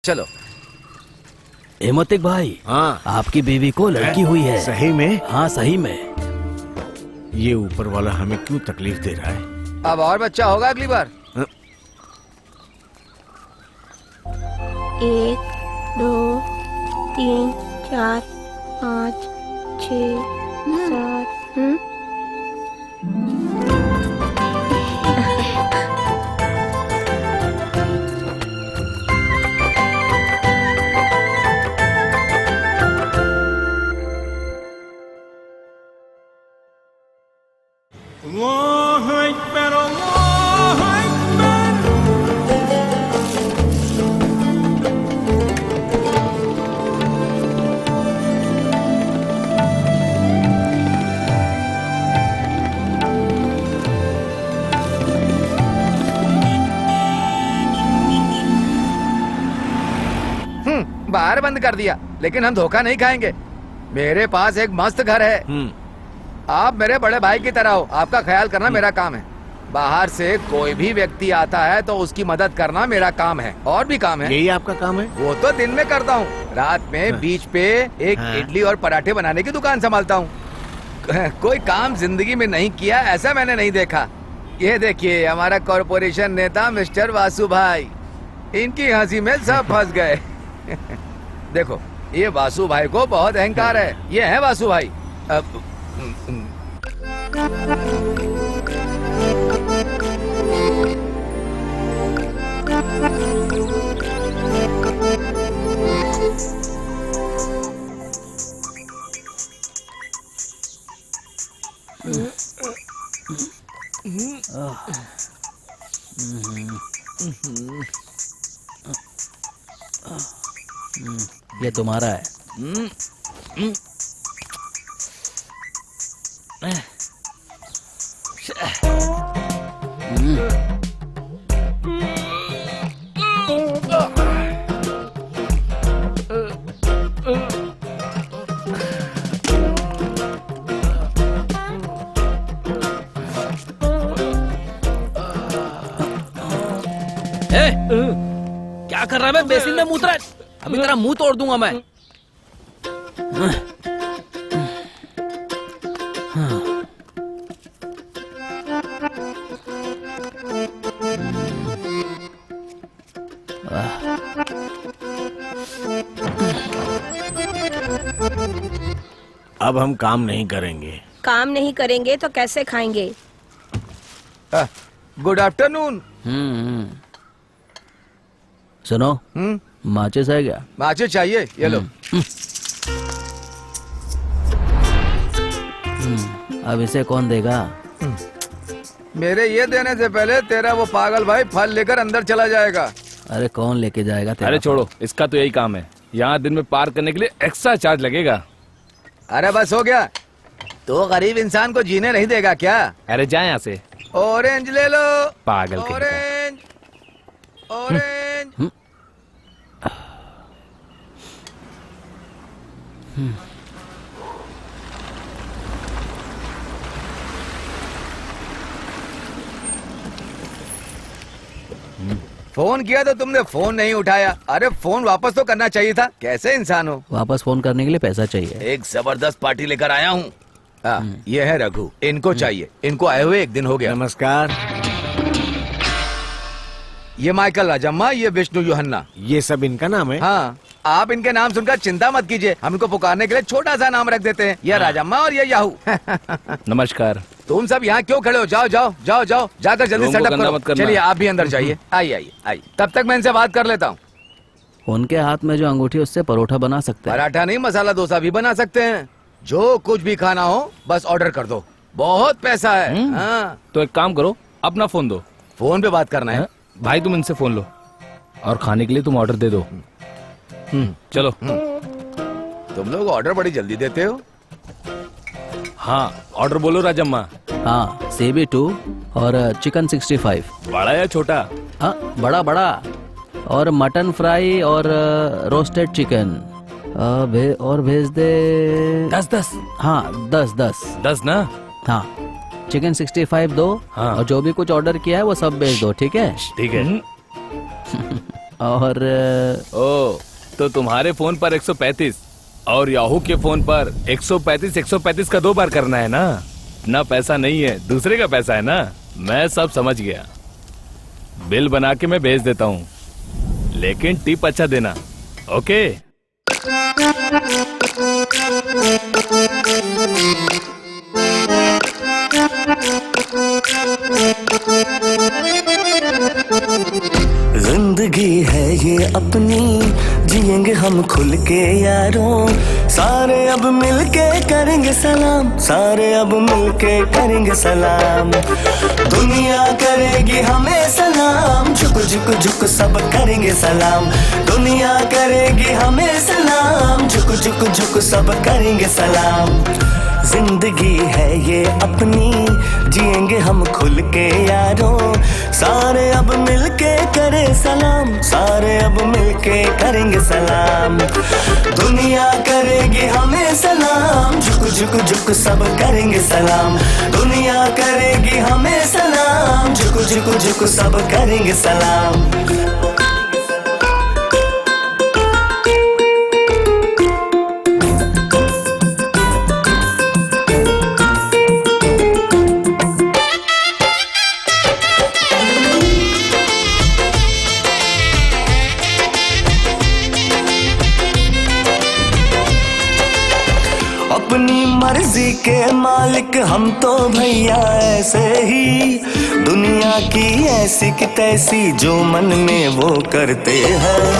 चलो। हेमंतिक भाई, हाँ, आपकी बीवी को लड़की हुई है। सही में? हाँ सही में। ये ऊपर वाला हमें क्यों तकलीफ दे रहा है? अब और बच्चा होगा अगली बार। 1 2 3 4 5 6 7 बाहर बंद कर दिया, लेकिन हम धोखा नहीं खाएंगे। मेरे पास एक मस्त घर है। आप मेरे बड़े भाई की तरह हो, आपका ख्याल करना मेरा काम है। बाहर से कोई भी व्यक्ति आता है तो उसकी मदद करना मेरा काम है। और भी काम है। यही आपका काम है? वो तो दिन में करता हूँ, रात में बीच पे एक इडली और पराठे बनाने की दुकान संभालता हूँ। कोई काम जिंदगी में नहीं किया ऐसा मैंने नहीं देखा। ये देखिए हमारा कॉरपोरेशन नेता मिस्टर वासु भाई, इनकी हंसी में सब फंस गए। देखो ये वासु भाई को बहुत अहंकार है। ये है वासु भाई। ये तुम्हारा है। क्या कर रहा है? बेसिन में मूत रहा है। अभी तेरा मुंह तोड़ दूंगा मैं। अब हम काम नहीं करेंगे। काम नहीं करेंगे तो कैसे खाएंगे? Good afternoon. सुनो, माचिस है क्या? माचिस चाहिए? ये लो। अब इसे कौन देगा? मेरे ये देने से पहले तेरा वो पागल भाई फल लेकर अंदर चला जाएगा। अरे कौन लेके जाएगा तेरा? अरे छोड़ो, इसका तो यही काम है। यहाँ दिन में पार करने के लिए एक्स्ट्रा चार्ज लगेगा। अरे बस हो गया। तो गरीब इंसान को जीने नहीं देगा क्या? अरे जाए यहाँ से। ऑरेंज ले लो। पागल कहीं का। Orange orange. फोन किया तो तुमने फोन नहीं उठाया। अरे फोन वापस तो करना चाहिए था। कैसे इंसान हो? वापस फोन करने के लिए पैसा चाहिए। एक जबरदस्त पार्टी लेकर आया हूँ। ये है रघु, इनको चाहिए। इनको आए हुए एक दिन हो गया। नमस्कार। ये माइकल राजम्मा, ये विष्णु योहन्ना। ये सब इनका नाम है? हाँ, आप इनके नाम सुनकर चिंता मत कीजिए। हम इनको पुकारने के लिए छोटा सा नाम रख देते हैं। ये राजम्मा और ये याहू। नमस्कार। तुम सब यहाँ क्यों खड़े हो? जाओ जाओ जाओ जाओ, जाकर जल्दी लोगों को सेटअप गंदा मत करो। करना। चलिए आप भी अंदर जाइए। आइए आइए आइए, तब तक मैं इनसे बात कर लेता हूँ। उनके हाथ में जो अंगूठी उससे परोठा बना सकते हैं। पराठा नहीं, मसाला डोसा भी बना सकते हैं। जो कुछ भी खाना हो बस ऑर्डर कर दो। बहुत पैसा है। हाँ। तो एक काम करो, अपना फोन दो। फोन पे बात करना है? भाई तुम इनसे फोन लो और खाने के लिए तुम ऑर्डर दे दो। चलो। तुम लोग ऑर्डर बड़ी जल्दी देते हो। हाँ, ऑर्डर बोलो राजम्मा। हाँ, CB2 और चिकन 65। बड़ा या छोटा? हाँ बड़ा बड़ा। और मटन फ्राई और रोस्टेड चिकन। और भेज दे 10-10। हाँ 10 ना? हाँ, चिकन 65 दो। हाँ। और जो भी कुछ ऑर्डर किया है वो सब भेज दो। ठीक है? ठीक है। और ओ, तो तुम्हारे फोन पर 135 और याहू के फोन पर 135 का 2 बार करना है ना? अपना पैसा नहीं है, दूसरे का पैसा है ना। मैं सब समझ गया। बिल बना के मैं भेज देता हूँ, लेकिन टिप अच्छा देना। ओके? जिंदगी है ये अपनी, जिएंगे हम खुल के यारों। सारे अब मिलके करेंगे सलाम, सारे अब मिलके करेंगे सलाम। दुनिया करेगी हमें सलाम, झुक झुक झुक सब करेंगे सलाम। दुनिया करेगी हमें सलाम, झुक झुक झुक सब करेंगे सलाम। जिंदगी है ये अपनी, जिएंगे हम खुल के यारों। सारे अब मिलके करें सलाम, सारे अब मिलके करेंगे सलाम। दुनिया करेगी हमें सलाम, झुक झुक झुक सब करेंगे सलाम। दुनिया करेगी हमें सलाम, झुक झुक झुक सब करेंगे सलाम। अपनी मर्जी के मालिक हम तो भैया ऐसे ही, दुनिया की ऐसी की तैसी जो मन में वो करते हैं।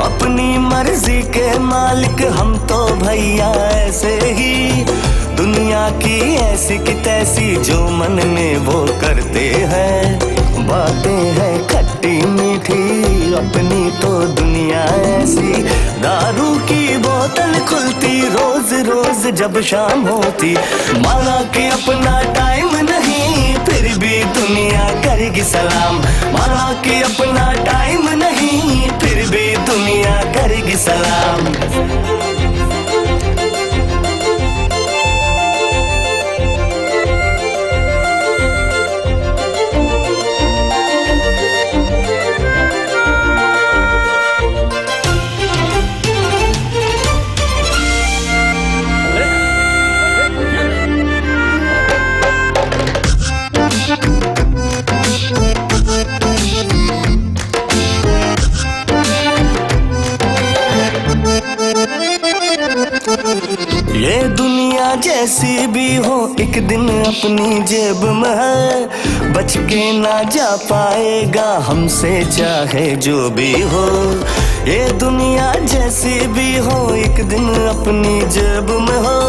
अपनी मर्जी के मालिक हम तो भैया ऐसे ही, दुनिया की ऐसी की तैसी जो मन में वो करते हैं। बातें हैं खट्टी मीठी, अपनी तो दुनिया ऐसी। दारू की बोतल खुलती रोज रोज जब शाम होती। माना कि अपना टाइम नहीं, फिर भी दुनिया करेगी सलाम। माना कि अपना टाइम नहीं, फिर भी दुनिया करेगी सलाम। ये दुनिया जैसी भी हो एक दिन अपनी जेब में है। बच के ना जा पाएगा हमसे चाहे जो भी हो। ये दुनिया जैसी भी हो एक दिन अपनी जेब में हो।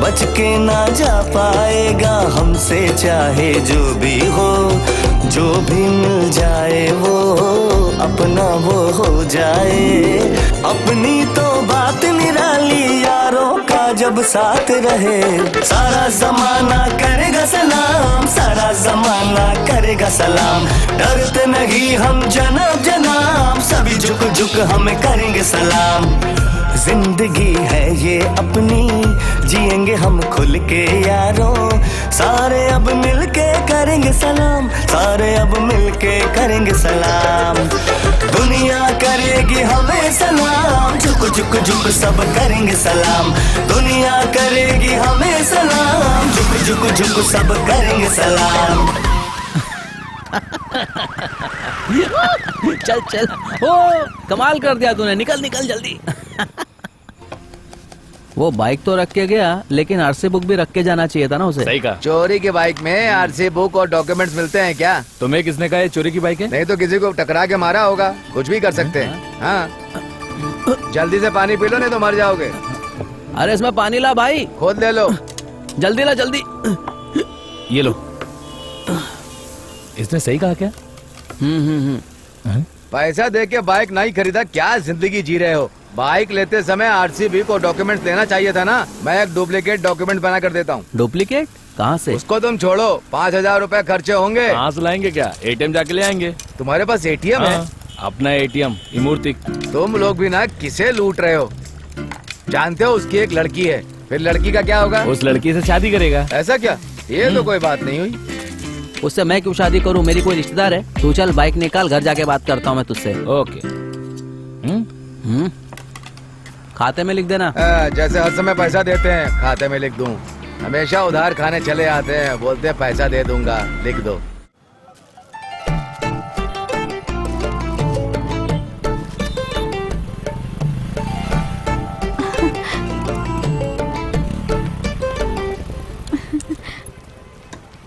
बच के ना जा पाएगा हमसे चाहे जो भी हो। जो भी मिल जाए वो अपना वो हो जाए। अपनी तो बात निराली यारों का जब साथ रहे। सारा जमाना करेगा सलाम, सारा जमाना करेगा सलाम। डरते नहीं हम जनाब जनाब, सभी झुक झुक हमें करेंगे सलाम। जिंदगी है ये अपनी, जिएंगे हम खुल के यारों। सारे अब मिलके करेंगे सलाम, सारे अब मिलके करेंगे सलाम। दुनिया करेगी हमें सलाम, झुक झुक झुक सब करेंगे सलाम। दुनिया करेगी हमें सलाम, झुक झुक झुक सब करेंगे सलाम। चल चल, ओ कमाल कर दिया तूने। निकल निकल जल्दी। वो बाइक तो रख के गया, लेकिन आरसी बुक भी रख के जाना चाहिए था ना उसे। सही कहा। चोरी की बाइक में आरसी बुक और डॉक्यूमेंट्स मिलते हैं क्या? तुम्हें किसने कहा ये चोरी की बाइक है? नहीं तो किसी को टकरा के मारा होगा, कुछ भी कर सकते हैं। हाँ, जल्दी से पानी पी लो नहीं तो मर जाओगे। अरे इसमें पानी ला भाई, खुद ले लो। जल्दी ला जल्दी। ये लो। इसने सही कहा क्या? पैसा दे के बाइक नहीं खरीदा, क्या जिंदगी जी रहे हो? बाइक लेते समय आरसी बुक और डॉक्यूमेंट्स लेना चाहिए था ना। मैं एक डुप्लीकेट डॉक्यूमेंट बना कर देता हूँ। डुप्लीकेट कहाँ से? उसको तुम छोड़ो, 5,000 रुपए खर्चे होंगे। कहाँ से लाएंगे? क्या एटीएम जाके ले आएंगे? तुम्हारे पास एटीएम है? अपना एटीएम इमूर्ति। तुम लोग भी ना किसे लूट रहे हो? जानते हो उसकी एक लड़की है, फिर लड़की का क्या होगा? उस लड़की से शादी करेगा। ऐसा क्या? ये तो कोई बात नहीं हुई। उससे मैं क्यों शादी करूं? मेरी कोई रिश्तेदार है? तू चल बाइक निकाल, घर जाके बात करता हूँ मैं तुझसे। ओके। खाते में लिख देना। जैसे हर समय पैसा देते हैं खाते में लिख दूं। हमेशा उधार खाने चले आते हैं, बोलते हैं पैसा दे दूंगा, लिख दो।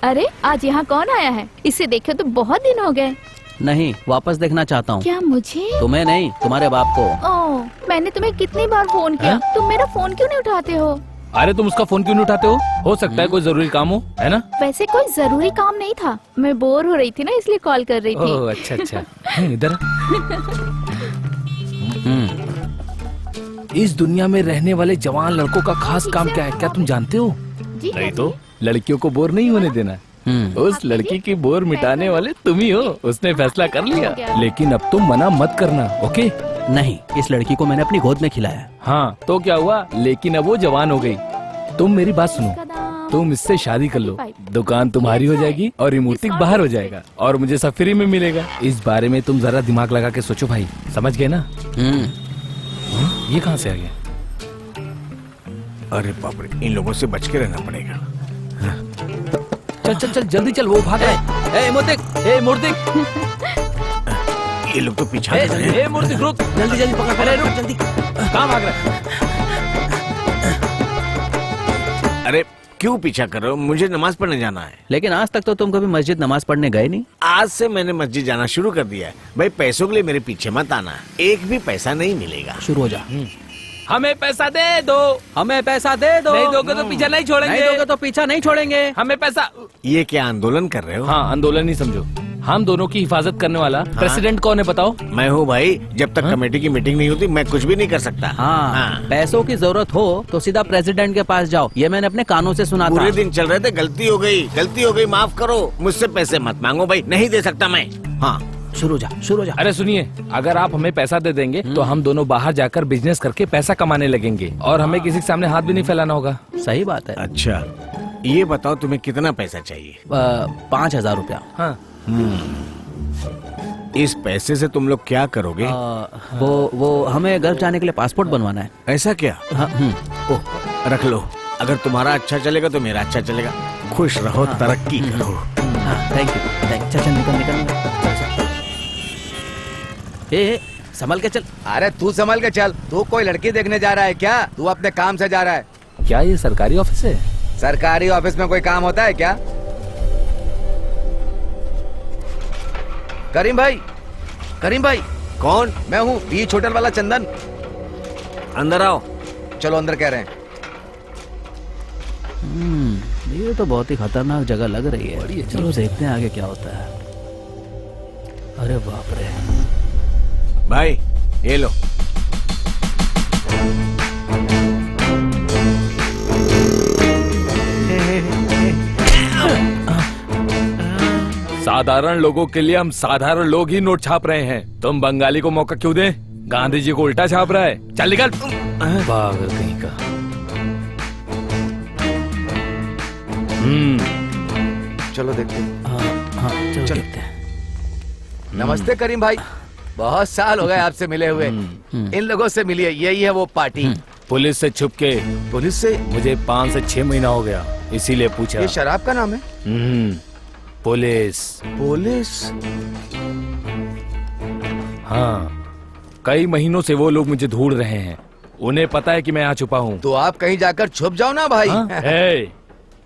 अरे आज यहाँ कौन आया है? इसे देखे तो बहुत दिन हो गए। नहीं, वापस देखना चाहता हूँ। क्या मुझे? तुम्हें नहीं, तुम्हारे बाप को। ओह, मैंने तुम्हें कितनी बार फोन किया, तुम मेरा फोन क्यों नहीं उठाते हो? अरे तुम उसका फोन क्यों नहीं उठाते हो सकता है कोई जरूरी काम हो, है ना? वैसे कोई जरूरी काम नहीं था, मैं बोर हो रही थी ना, इसलिए कॉल कर रही थी। ओह अच्छा अच्छा। इधर। इस दुनिया में रहने वाले जवान लड़कों का खास काम क्या है, क्या तुम जानते हो? जी नहीं तो लड़कियों को बोर नहीं होने देना। उस लड़की की बोर मिटाने वाले तुम ही हो। उसने फैसला कर लिया, लेकिन अब तुम मना मत करना, ओके? नहीं, इस लड़की को मैंने अपनी गोद में खिलाया। हाँ तो क्या हुआ, लेकिन अब वो जवान हो गई। तुम मेरी बात सुनो, तुम इससे शादी कर लो, दुकान तुम्हारी हो जाएगी और रिमोटिक बाहर हो जाएगा और मुझे सब फ्री में मिलेगा। इस बारे में तुम जरा दिमाग लगा के सोचो भाई, समझ गए ना? ये कहाँ से आ गया? अरे बाप रे, इन लोगों से बच के रहना पड़ेगा। चल चल चल जल्दी चल, वो भाग रहा है। ए मूर्तिक, ये लोग तो पीछा कर रहे हैं। ए मूर्तिक रुक, जल्दी जल्दी पकड़, अरे रुक जल्दी, कहाँ भाग रहा है? अरे क्यों पीछा कर रहे हो? मुझे नमाज पढ़ने जाना है। लेकिन आज तक तो तुम कभी मस्जिद नमाज पढ़ने गए नहीं। आज से मैंने मस्जिद जाना शुरू कर दिया है। भाई पैसों के लिए मेरे पीछे मत आना, एक भी पैसा नहीं मिलेगा। शुरू हो जा। हमें पैसा दे दो। हमें पैसा दे दो। नहीं दोगे तो पीछा नहीं छोड़ेंगे। नहीं दोगे तो पीछा नहीं छोड़ेंगे। हमें पैसा। ये क्या आंदोलन कर रहे हो? हाँ आंदोलन ही समझो। हम दोनों की हिफाजत करने वाला प्रेसिडेंट कौन है बताओ? मैं हूँ भाई, जब तक कमेटी की मीटिंग नहीं होती मैं कुछ भी नहीं कर सकता। हाँ, पैसों की जरूरत हो तो सीधा प्रेसिडेंट के पास जाओ, ये मैंने अपने कानों से सुना था। पूरे दिन चल रहे थे, गलती हो गई, माफ करो। मुझसे पैसे मत मांगो भाई, नहीं दे सकता मैं। हाँ शुरू हो जा। अरे सुनिए, अगर आप हमें पैसा दे देंगे तो हम दोनों बाहर जाकर बिजनेस करके पैसा कमाने लगेंगे और हमें किसी के सामने हाथ भी नहीं फैलाना होगा। सही बात है। अच्छा ये बताओ तुम्हें कितना पैसा चाहिए? 5,000 रुपया। हाँ। इस पैसे से तुम लोग क्या करोगे? वो हमें गल्फ जाने के लिए पासपोर्ट बनवाना है। ऐसा क्या? हाँ, ओह रख लो, अगर तुम्हारा अच्छा चलेगा तो मेरा अच्छा चलेगा। खुश रहो, तरक्की करो। Thank you. चल निकल। ए, संभल के चल। अरे तू संभल के चल, तू कोई लड़की देखने जा रहा है क्या? तू अपने काम से जा रहा है? क्या ये सरकारी ऑफिस है? सरकारी ऑफिस में कोई काम होता है क्या? करीम भाई। कौन? मैं हूँ बीच होटल वाला चंदन। अंदर आओ। चलो अंदर कह रहे हैं। ये तो बहुत ही खतरनाक जगह लग रही है। चलो देखते हैं आगे क्या होता है। अरे बाप रे। भाई ये लो। साधारण लोगों के लिए हम साधारण लोग ही नोट छाप रहे हैं। तुम बंगाली को मौका क्यों दें? गांधी जी को उल्टा छाप रहा है। चल निकल। पागल कहीं का। चलो देखते हैं। हाँ चलो देखते हैं। नमस्ते करीम भाई, बहुत साल हो गए आपसे मिले हुए। इन लोगों से मिलिए, यही है वो पार्टी। पुलिस से छुप के। पुलिस से? मुझे 5 से 6 महीना हो गया, इसीलिए पूछा। ये शराब का नाम है? पुलिस। हाँ, कई महीनों से वो लोग मुझे ढूंढ रहे हैं। उन्हें पता है कि मैं यहाँ छुपा हूँ। तो आप कहीं जाकर छुप जाओ ना भाई।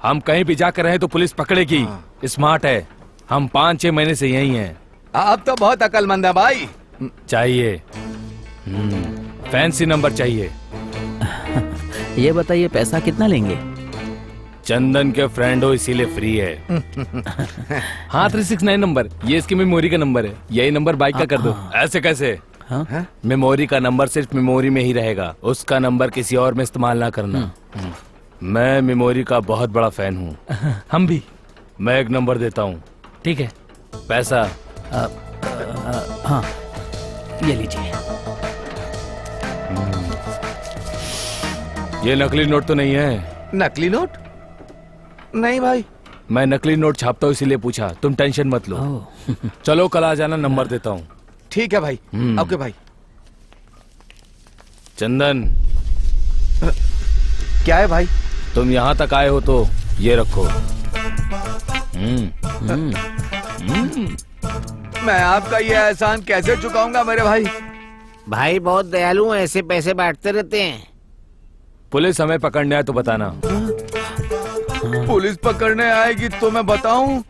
हम कहीं भी जाकर रहे तो पुलिस पकड़ेगी। स्मार्ट है, हम 5-6 महीने से यही हैं। आप तो बहुत अकलमंद है भाई। चाहिए फैंसी नंबर चाहिए। ये बताइए पैसा कितना लेंगे? चंदन के फ्रेंड हो इसीलिए फ्री है। हाँ 369 नंबर, ये इसकी मेमोरी का नंबर है। यही नंबर बाइक का कर दो। ऐसे कैसे? मेमोरी का नंबर सिर्फ मेमोरी में ही रहेगा, उसका नंबर किसी और में इस्तेमाल ना करना। मैं मेमोरी का बहुत बड़ा फैन हूँ। हम भी। मैं एक नंबर देता हूँ, ठीक है? पैसा हाँ ये लीजिए। ये नकली नोट तो नहीं है? नकली नोट? नहीं भाई, मैं नकली नोट छापता हूँ इसीलिए पूछा, तुम टेंशन मत लो। ओह, चलो कल आ जाना, नंबर देता हूँ। ठीक है भाई। ओके भाई। चंदन, क्या है भाई? तुम यहाँ तक आए हो तो ये रखो। मैं आपका ये एहसान कैसे चुकाऊंगा मेरे भाई? भाई बहुत दयालु हैं, ऐसे पैसे बांटते रहते हैं। पुलिस हमें पकड़ने आए तो बताना। पुलिस पकड़ने आएगी तो मैं बताऊं?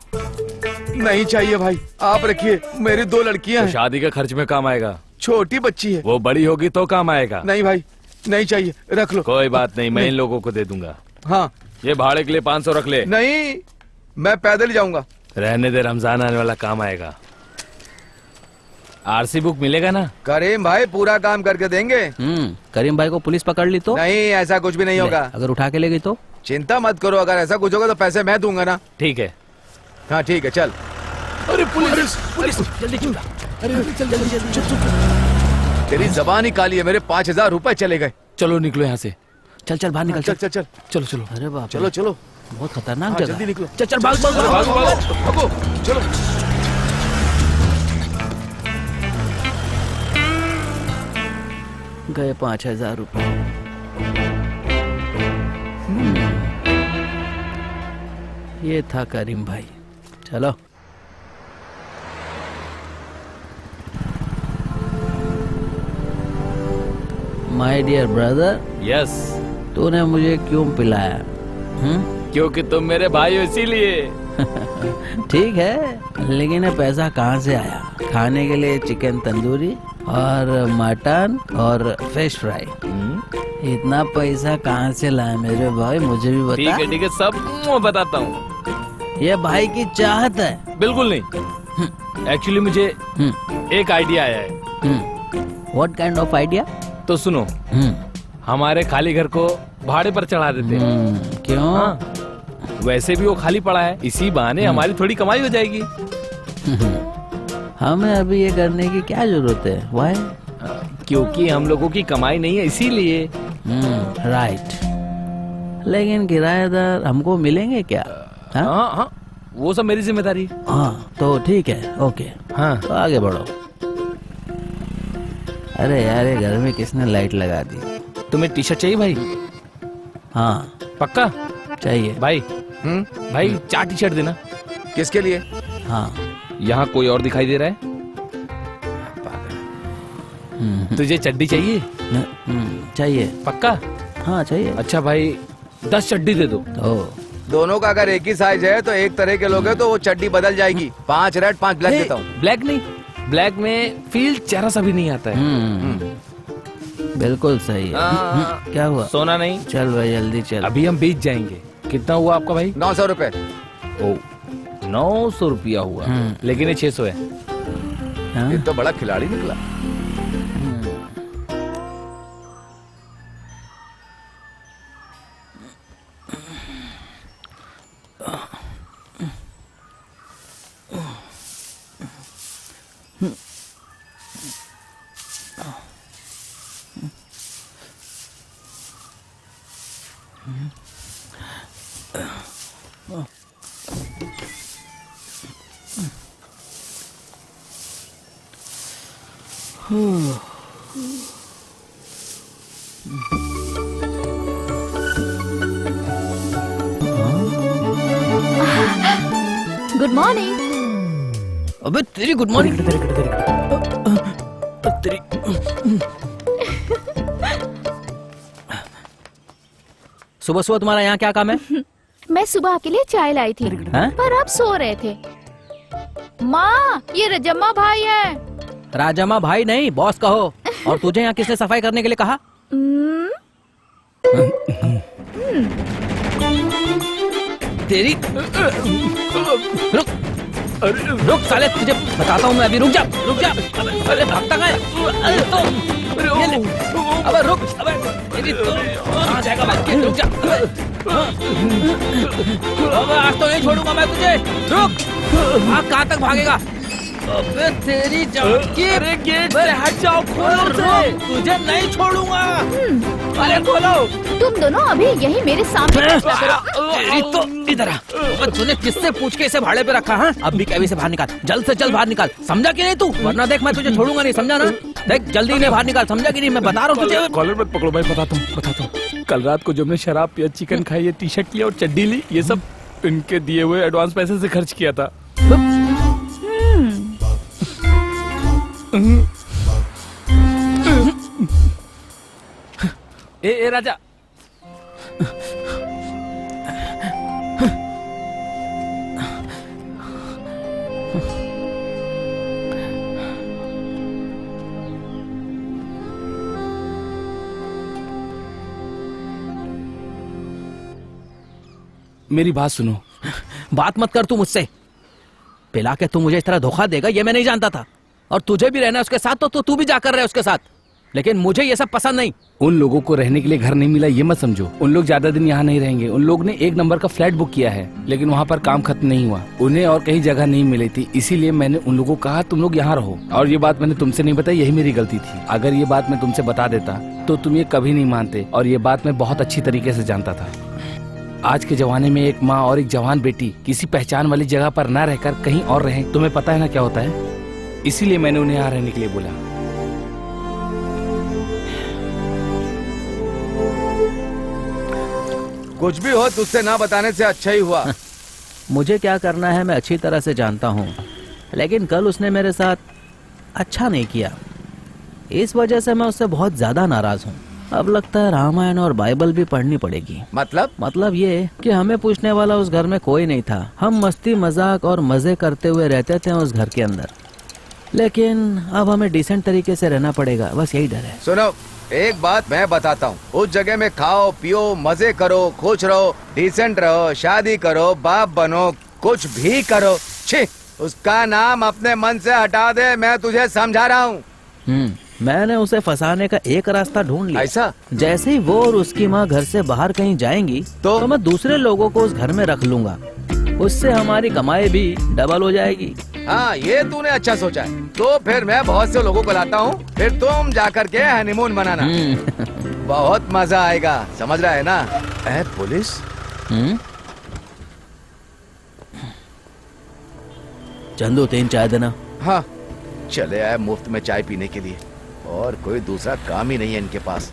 नहीं चाहिए भाई, आप रखिए, मेरी 2 लड़कियां तो हैं। शादी का खर्च में काम आएगा। छोटी बच्ची है। वो बड़ी होगी तो काम आएगा। नहीं भाई, नहीं चाहिए, रख लो। कोई बात नहीं, मैं इन लोगों को दे दूंगा। हाँ। ये भाड़े के लिए 500 रख ले। नहीं, मैं पैदल ही जाऊंगा। रहने दे, रमजान आने वाला काम आएगा। आरसी बुक मिलेगा ना? करीम भाई पूरा काम करके देंगे। करीम भाई को पुलिस पकड़ ली तो? नहीं, ऐसा कुछ भी नहीं होगा। अगर उठा के ले गई तो? चिंता मत करो, अगर ऐसा कुछ होगा तो पैसे मैं दूंगा ना। ठीक है। हाँ ठीक है, चल। अरे पुलिस! जल्दी चुप। तेरी जबान ही काली है, मेरे 5000 रुपए चले गए। चलो निकलो यहाँ से। चल बाहर निकल। चल चल चल। चलो चलो। अरे बाप रे, चलो चलो। बहुत खतरनाक हाँ, जगह जल्दी है। निकलो। चल भाग भाग भाग, भागो, भाग, भागो। भागो, चलो। गए 5000 रुपए। ये था करीम भाई। चलो। माय डियर ब्रदर, यस, तूने मुझे क्यों पिलाया? क्योंकि तुम मेरे भाई हो इसीलिए। ठीक है, लेकिन ये पैसा कहाँ से आया? खाने के लिए चिकन तंदूरी और मटन और फिश फ्राई। इतना पैसा कहाँ से लाया मेरे भाई, मुझे भी बता। ठीक है, सब बताता हूँ। ये भाई की चाहत है। बिल्कुल नहीं, एक्चुअली मुझे एक आइडिया आया है। What kind of idea? तो सुनो, हमारे खाली घर को भाड़े पर चढ़ा देते हैं। क्यों? हाँ, वैसे भी वो खाली पड़ा है, इसी बहाने हमारी थोड़ी कमाई हो जाएगी। हमें अभी ये करने की क्या जरूरत है? व्हाई? क्योंकि हम लोगों की कमाई नहीं है इसीलिए। राइट। लेकिन किराएदार हमको मिलेंगे क्या? हाँ? हाँ हाँ, वो सब मेरी जिम्मेदारी। हाँ तो ठीक है, ओके। हाँ तो आगे बढ़ो। अरे यार, ये घर में किसने लाइट लगा दी? तुम्हें टी शर्ट चाहिए भाई? हाँ पक्का चाहिए भाई? भाई 4 टी शर्ट देना। किसके लिए? हाँ। यहाँ कोई और दिखाई दे रहा है? तुझे चड्डी चाहिए? चाहिए। पक्का? हाँ चाहिए। अच्छा भाई 10 चड्डी दे दो। दोनों का अगर एक ही साइज है तो एक तरह के लोग हैं तो वो चड्डी बदल जाएगी। 5 रेड 5 ब्लैक देता हूँ। ब्लैक नहीं, ब्लैक में फील जरा सा भी नहीं आता है। बिल्कुल सही है। क्या हुआ? सोना नहीं? चल भाई जल्दी चल। अभी हम बीच जाएंगे। कितना हुआ आपका भाई? 900 रुपए। ओ 900 रुपया हुआ, लेकिन ये 600 है। हाँ? ये तो बड़ा खिलाड़ी निकला। Good morning. अबे तेरी गुड मॉर्निंग। तेरी सुबह सुबह तुम्हारा यहाँ क्या काम है? मैं सुबह आपके लिए चाय लाई थी, हाँ? पर आप सो रहे थे। माँ, ये रजम्मा भाई है। राजम्मा भाई नहीं, बॉस कहो। और तुझे यहाँ किसने सफाई करने के लिए कहा? तेरी रुक रुक साले, तुझे बताता हूँ मैं अभी। रुक जा रुक जा। अरे भागता कहाँ है? अरे तो ये ले। अबे रुक। अबे तेरी तो कहाँ जाएगा भाग के? रुक जा। अबे आज तो नहीं छोड़ूंगा मैं तुझे। रुक। भाग, कहाँ तक भागेगा? अबे तेरी जान की। अरे गेट बे, से हट जाओ, खोलो उसे। तुझे नहीं छोड़ूंगा। अरे खोलो। तुम दोनों अभी यही मेरे सामने फैसला करो। तेरी तो इधर आ। अबे तूने किससे पूछ के इसे भाड़े पे रखा है? अब भी कैबी से बाहर निकाल, जल्द से जल्द बाहर निकाल, समझा कि नहीं तू? वरना देख मैं तुझे छोड़ूंगा नहीं, समझा ना? देख जल्दी इन्हें बाहर निकाल, समझा कि नहीं? मैं बता रहा हूँ तुझे। कॉलर मत पकड़ो भाई, बताता हूँ। कल रात को जब हमने शराब पिया, चिकन खाई, ये टी शर्ट लिया और चड्डी ली, ये सब इनके दिए हुए एडवांस पैसे से खर्च किया था। ए राजा, मेरी बात सुनो। बात मत कर तू मुझसे। पिला के तू मुझे इस तरह धोखा देगा ये मैं नहीं जानता था। और तुझे भी रहना है उसके साथ तो तू भी जाकर रहे उसके साथ। लेकिन मुझे ये सब पसंद नहीं। उन लोगों को रहने के लिए घर नहीं मिला ये मत समझो। उन लोग ज्यादा दिन यहाँ नहीं रहेंगे। उन लोग ने 1 नंबर का फ्लैट बुक किया है, लेकिन वहाँ पर काम खत्म नहीं हुआ। उन्हें और कहीं जगह नहीं मिली थी, इसीलिए मैंने उन लोगों को कहा तुम लोग यहाँ रहो। और ये बात मैंने तुमसे नहीं बताई, यही मेरी गलती थी। अगर ये बात मैं तुमसे बता देता तो तुम ये कभी नहीं मानते, और ये बात मैं बहुत अच्छी तरीके से जानता था। आज के जमाने में एक माँ और एक जवान बेटी किसी पहचान वाली जगह पर ना रहकर कहीं और रहें, तुम्हें पता है ना क्या होता है। इसीलिए मैंने उन्हें यहाँ रहने के लिए बोला। कुछ भी हो तुझसे ना बताने से अच्छा ही हुआ। मुझे क्या करना है मैं अच्छी तरह से जानता हूँ, लेकिन कल उसने मेरे साथ अच्छा नहीं किया। इस वजह से मैं उससे बहुत ज्यादा नाराज हूँ। अब लगता है रामायण और बाइबल भी पढ़नी पड़ेगी। मतलब ये कि हमें पूछने वाला उस घर में कोई नहीं था। हम मस्ती मजाक और मजे करते हुए रहते थे उस घर के अंदर, लेकिन अब हमें डिसेंट तरीके से रहना पड़ेगा, बस यही डर है। सुनो, एक बात मैं बताता हूँ, उस जगह में खाओ पियो मजे करो, खुश रहो, डिसेंट रहो, शादी करो, बाप बनो, कुछ भी करो, छी, उसका नाम अपने मन से हटा दे। मैं तुझे समझा रहा हूँ। मैंने उसे फंसाने का एक रास्ता ढूंढ लिया। ऐसा? जैसे ही वो और उसकी माँ घर से बाहर कहीं जाएंगी तो मैं दूसरे लोगों को उस घर में रख लूंगा। उससे हमारी कमाई भी डबल हो जाएगी। हाँ, ये तूने अच्छा सोचा है। तो फिर मैं बहुत से लोगों को लाता हूँ, फिर तुम जाकर के हनीमून मनाना। बहुत मजा आएगा, समझ रहा है ना? पुलिस? चंदू 3 चाय देना। हाँ, चले आए मुफ्त में चाय पीने के लिए, और कोई दूसरा काम ही नहीं है इनके पास।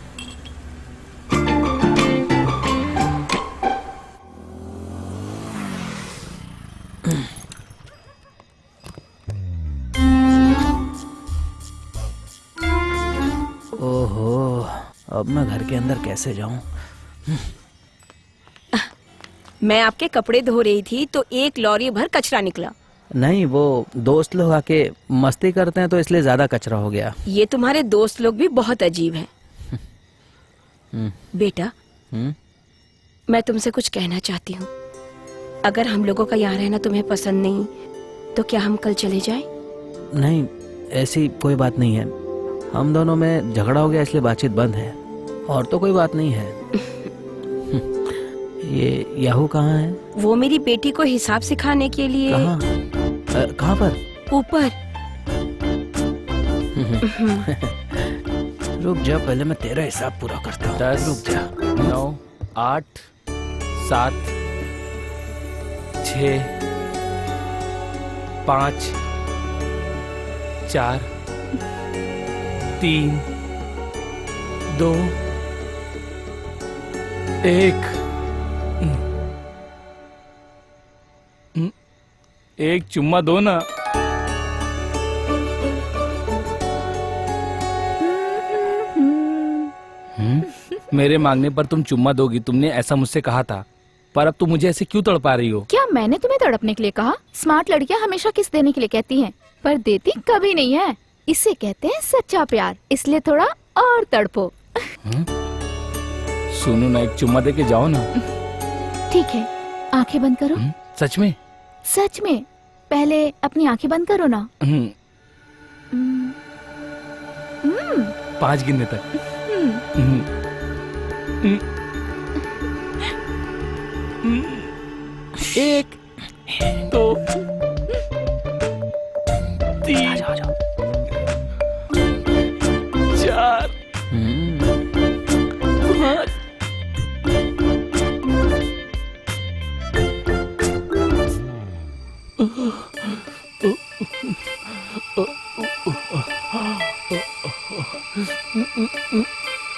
ओहो, अब मैं घर के अंदर कैसे जाऊं? मैं आपके कपड़े धो रही थी तो एक लॉरी भर कचरा निकला। नहीं, वो दोस्त लोग आके मस्ती करते हैं तो इसलिए ज्यादा कचरा हो गया। ये तुम्हारे दोस्त लोग भी बहुत अजीब हैं। बेटा, मैं तुमसे कुछ कहना चाहती हूँ। अगर हम लोगों का यहाँ रहना तुम्हें पसंद नहीं तो क्या हम कल चले जाएं? नहीं, ऐसी कोई बात नहीं है। हम दोनों में झगड़ा हो गया इसलिए बातचीत बंद है, और तो कोई बात नहीं है। ये याहू कहाँ है? वो मेरी बेटी को हिसाब सिखाने के लिए। कहाँ पर? ऊपर। रुक जा, पहले मैं तेरा हिसाब पूरा करता हूँ। 10, रुक जा। 9, 8, 7, 6, 5, 4, 3, 2, 1। एक चुम्मा दो ना। मेरे मांगने पर तुम चुम्मा दोगी, तुमने ऐसा मुझसे कहा था, पर अब तुम मुझे ऐसे क्यों तड़पा रही हो? क्या मैंने तुम्हें तड़पने के लिए कहा? स्मार्ट लड़कियां हमेशा किस देने के लिए कहती हैं, पर देती कभी नहीं है। इसे कहते हैं सच्चा प्यार, इसलिए थोड़ा और तड़पो। सुनो ना, एक चुम्मा दे के जाओ ना। ठीक है, आंखें बंद करो। सच में? सच में। पहले अपनी आंखें बंद करो ना। 5 गिनने तक। 1, 2, 3,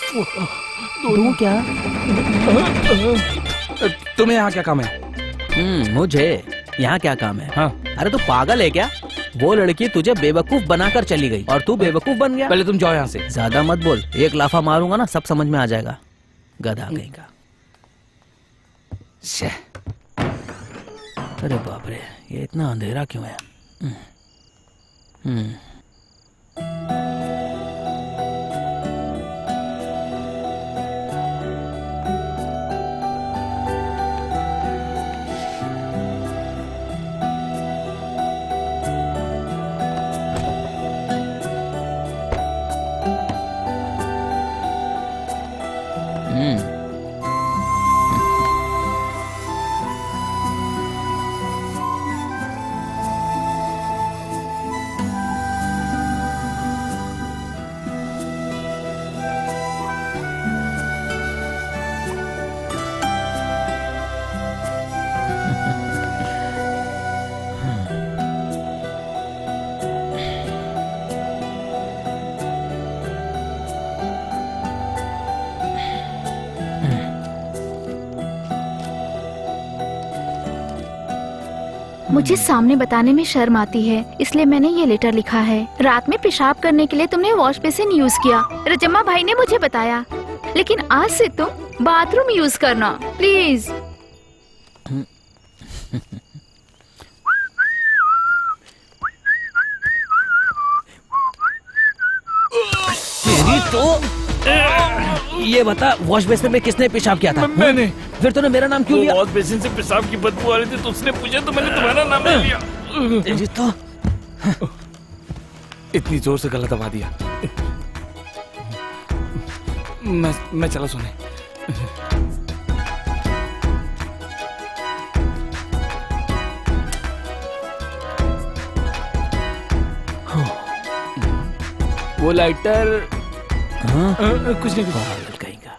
तू क्या? तुम्हें यहाँ क्या काम है? मुझे यहाँ क्या काम है? हाँ। अरे तू पागल है क्या? वो लड़की तुझे बेवकूफ बनाकर चली गई और तू बेवकूफ बन गया। पहले तुम जाओ यहाँ से। ज्यादा मत बोल, एक लाफा मारूंगा ना सब समझ में आ जाएगा, गधा कहीं का। अरे बाप रे, ये इतना अंधेरा क्यों है? मुझे सामने बताने में शर्म आती है, इसलिए मैंने ये लेटर लिखा है। रात में पेशाब करने के लिए तुमने वॉश बेसिन यूज किया, रजम्मा भाई ने मुझे बताया, लेकिन आज से तुम बाथरूम यूज करना प्लीज। तेरी तो ये बता, वॉश बेसिन में किसने पेशाब किया था? मैंने। फिर तूने मेरा नाम क्यों लिया? वॉश बेसिन से पेशाब की बदबू आ रही थी तो उसने पूछा तो मैंने तुम्हारा नाम ले लिया। तेरी तो इतनी जोर से गला दबा दिया। मैं चला सोने। वो लाइटर कुछ नहीं पागल कहीं का।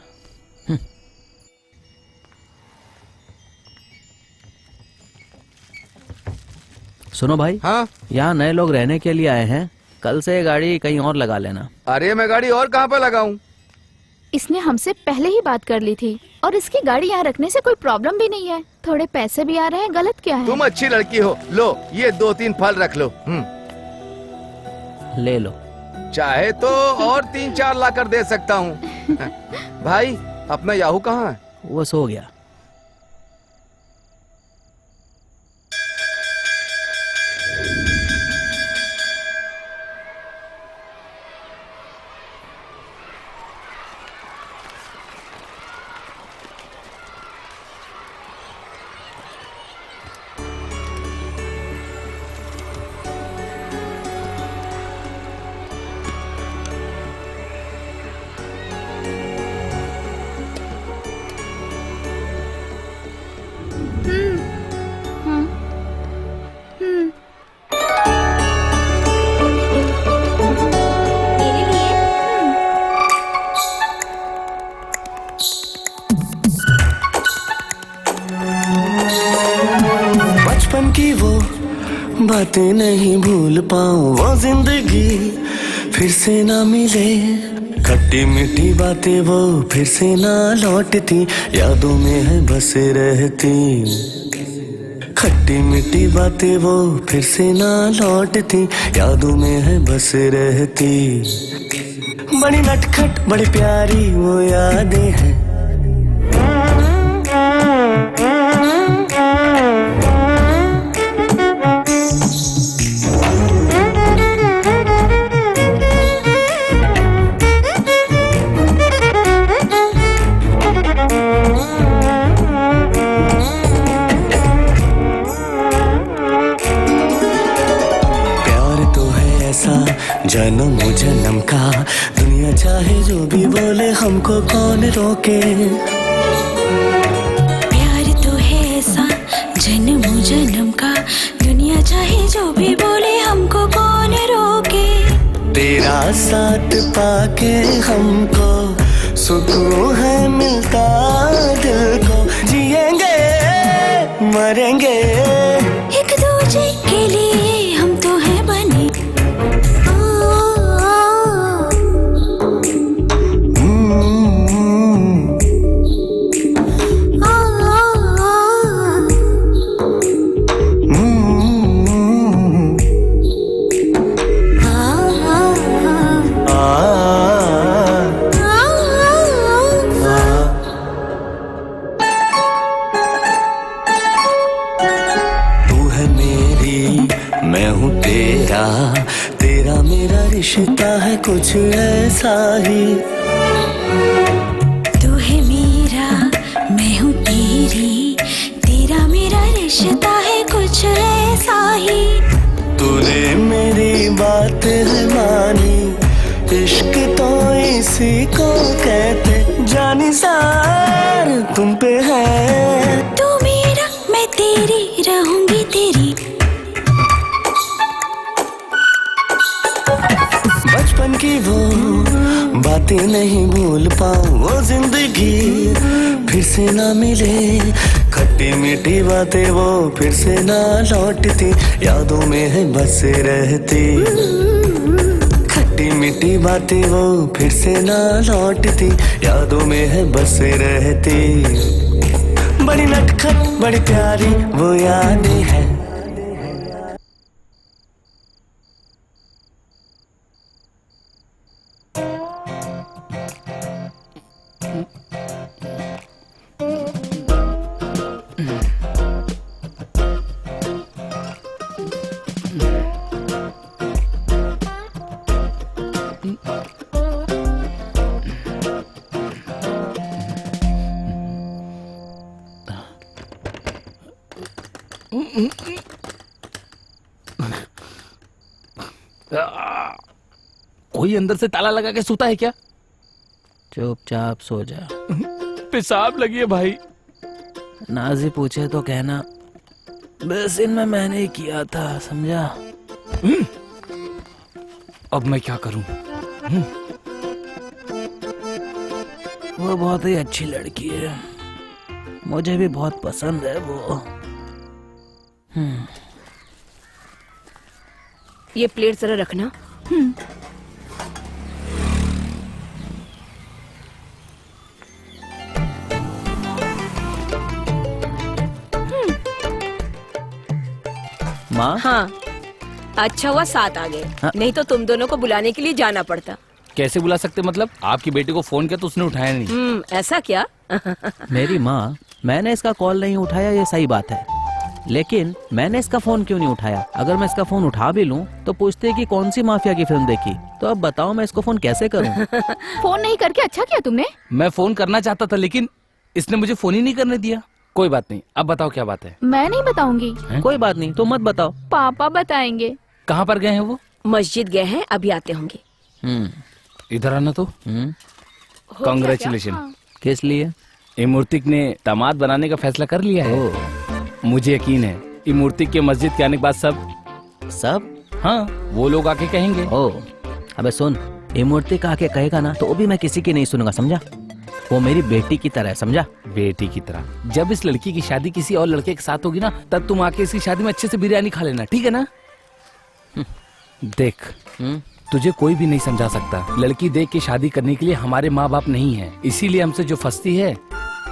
सुनो भाई, हाँ। यहाँ नए लोग रहने के लिए आए हैं, कल से गाड़ी कहीं और लगा लेना। अरे मैं गाड़ी और कहाँ पे लगाऊं? इसने हमसे पहले ही बात कर ली थी और इसकी गाड़ी यहाँ रखने से कोई प्रॉब्लम भी नहीं है। थोड़े पैसे भी आ रहे हैं, गलत क्या है? तुम अच्छी लड़की हो, लो ये 2-3 फल रख लो। ले लो। चाहे तो और 3-4 ला कर दे सकता हूँ। भाई अपना याहू कहाँ है? वो सो गया। बचपन की वो बातें नहीं भूल पाऊं, वो जिंदगी फिर से ना मिले। खट्टी मीठी बातें वो फिर से ना लौटती, यादों में है बस रहती। खट्टी मीठी बातें वो फिर से ना लौटती, यादों में है बस रहती। बड़ी नटखट बड़ी प्यारी वो यादें हैं। जन्म जन्म का, दुनिया चाहे जो भी बोले हमको कौन रोके। प्यार तो है ऐसा जन्म जन्म का, दुनिया चाहे जो भी बोले हमको कौन रोके। तेरा साथ पाके हमको सुकून है मिलता दिल को, जिएंगे मरेंगे एक दूजे के लिए हम तो हैं बने। कुछ ऐसा ही। तू है मेरा मैं हूँ तेरी, तेरा मेरा रिश्ता है कुछ ऐसा ही। तूने मेरी बात है मानी, इश्क तो इसी को कहते, जानी सार तुम पे है। तू मेरा मैं तेरी रहूंगी तेरी। बचपन की वो बातें नहीं भूल पाऊं, वो जिंदगी फिर से ना मिले। खट्टी मीठी बातें वो फिर से ना लौटती, यादों में है बस रहती। खट्टी मीठी बातें वो फिर से ना लौटती, यादों में है बस रहती। बड़ी नटखट बड़ी प्यारी वो यादें हैं। कोई अंदर से ताला लगा के सोता है क्या? चुपचाप सो जा। पेशाब लगी है भाई। नाजी पूछे तो कहना बस इनमें मैंने ही किया था, समझा? अब मैं क्या करूं? वो बहुत ही अच्छी लड़की है, मुझे भी बहुत पसंद है वो। ये प्लेट जरा रखना। माँ? हाँ, अच्छा हुआ साथ आ गए, हाँ? नहीं तो तुम दोनों को बुलाने के लिए जाना पड़ता। कैसे बुला सकते? मतलब आपकी बेटी को फोन किया तो उसने उठाया नहीं। ऐसा क्या? मेरी माँ, मैंने इसका कॉल नहीं उठाया ये सही बात है, लेकिन मैंने इसका फोन क्यों नहीं उठाया? अगर मैं इसका फोन उठा भी लूं तो पूछते हैं कि कौन सी माफिया की फिल्म देखी। तो अब बताओ मैं इसको फोन कैसे करूं? फोन नहीं करके अच्छा किया तुमने। मैं फोन करना चाहता था लेकिन इसने मुझे फोन ही नहीं करने दिया। कोई बात नहीं, अब बताओ क्या बात है। मैं नहीं बताऊंगी। कोई बात नहीं, तुम मत बताओ। पापा बताएंगे। कहाँ पर गए हैं वो? मस्जिद गए हैं, अभी आते होंगे। इधर आना तो। हो गया क्या? कांग्रेचुलेशन। हाँ। किस लिए? इमूर्तिक ने दामाद बनाने का फैसला कर लिया है। मुझे यकीन है इमूर्तिक के मस्जिद के आने के बाद सब? हाँ, वो लोग आके कहेंगे। ओ, अबे सुन, ये मूर्ति का आके कहेगा ना तो भी मैं किसी की नहीं सुनूंगा, समझा? वो मेरी बेटी की तरह है, समझा? बेटी की तरह। जब इस लड़की की शादी किसी और लड़के के साथ होगी ना, तब तुम आके इसकी शादी में अच्छे से बिरयानी खा लेना, ठीक है ना? देख, तुझे कोई भी नहीं समझा सकता। लड़की देख के शादी करने के लिए हमारे माँ बाप नहीं है, इसीलिए हमसे जो फंसती है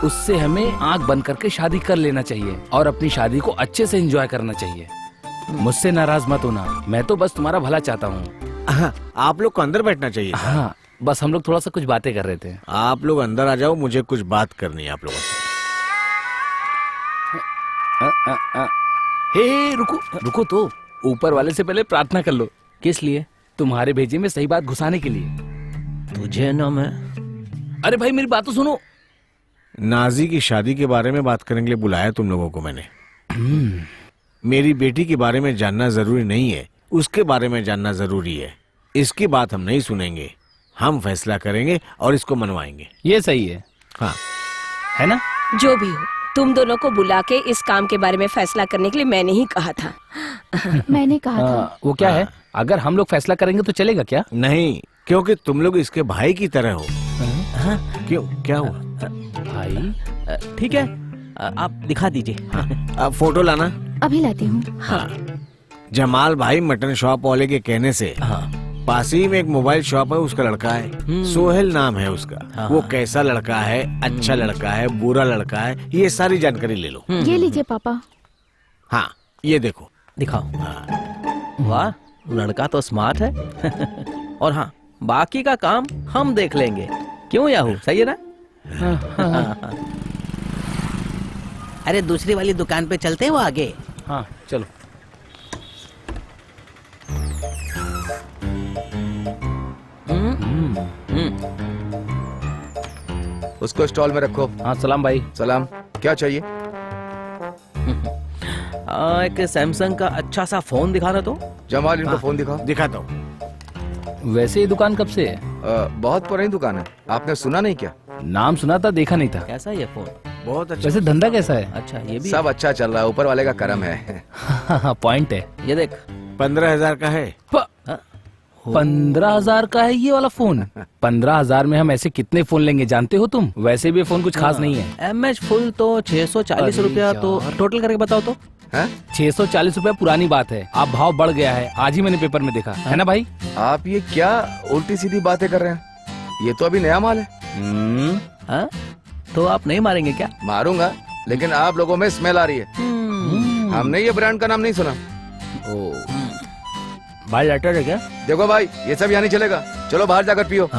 उससे हमें आंख बंद करके शादी कर लेना चाहिए और अपनी शादी को अच्छे से एंजॉय करना चाहिए। मुझसे नाराज मत होना, मैं तो बस तुम्हारा भला चाहता हूँ। आप लोग को अंदर बैठना चाहिए। हाँ, बस हम लोग थोड़ा सा कुछ बातें कर रहे थे। आप लोग अंदर आ जाओ, मुझे कुछ बात करनी है आप लोगों से। हे रुको रुको, तो ऊपर वाले से पहले प्रार्थना कर लो। किस लिए? तुम्हारे भेजे में सही बात घुसाने के लिए। तुझे ना मैं। अरे भाई मेरी बात तो सुनो। नाजी की शादी के बारे में बात करने के लिए बुलाया तुम लोगों को मैंने। मेरी बेटी के बारे में जानना जरूरी नहीं है, उसके बारे में जानना जरूरी है। इसकी बात हम नहीं सुनेंगे, हम फैसला करेंगे और इसको मनवाएंगे। ये सही है। हाँ, है ना? जो भी हो, तुम दोनों को बुला के इस काम के बारे में फैसला करने के लिए मैंने ही कहा था। मैंने कहा था। वो क्या है, अगर हम लोग फैसला करेंगे तो चलेगा क्या? नहीं, क्योंकि तुम लोग इसके भाई की तरह हो। क्यों, क्या हुआ? भाई ठीक है, आप दिखा दीजिए। अब फोटो लाना। अभी लाती हूँ। जमाल भाई मटन शॉप वाले के कहने से पास ही में एक मोबाइल शॉप है, उसका लड़का है, सोहेल नाम है उसका। वो कैसा लड़का है, अच्छा लड़का है, बुरा लड़का है, ये सारी जानकारी ले लो। ये लीजिए पापा। हाँ, ये देखो। दिखाओ। वाह, लड़का तो स्मार्ट है। और हाँ, बाकी का काम हम देख लेंगे। क्यों याहू, सही है ना? अरे दूसरी वाली दुकान पे चलते हो आगे। हाँ चलो। उसको स्टॉल में रखो। हाँ सलाम भाई। सलाम। क्या चाहिए? एक सैमसंग का अच्छा सा फोन दिखाना तो। जमाल इनको फोन दिखाओ। दिखाता हूँ। वैसे ये दुकान कब से है? बहुत पुरानी दुकान है, आपने सुना नहीं क्या? नाम सुना था, देखा नहीं था। कैसा है ये फोन? बहुत अच्छा। वैसे धंधा कैसा है? अच्छा ये भी सब अच्छा चल रहा है, ऊपर वाले का करम है। पॉइंट है। ये देख 15,000 का है। 15,000 का है ये वाला फोन। 15,000 में हम ऐसे कितने फोन लेंगे जानते हो तुम? वैसे भी फोन कुछ खास नहीं है। MH फुल तो 640 रुपया, तो टोटल करके बताओ तो। 640 रुपया पुरानी बात है, आप भाव बढ़ गया है, आज ही मैंने पेपर में देखा है ना भाई। आप ये क्या उल्टी सीधी बातें कर रहे हैं? ये तो अभी नया माल है। हाँ? तो आप नहीं मारेंगे क्या? मारूंगा, लेकिन आप लोगों में स्मेल आ रही है। हमने ये ब्रांड का नाम नहीं सुना। भाई लेटर है क्या? देखो भाई, ये सब यहाँ नहीं चलेगा, चलो बाहर जाकर पियो।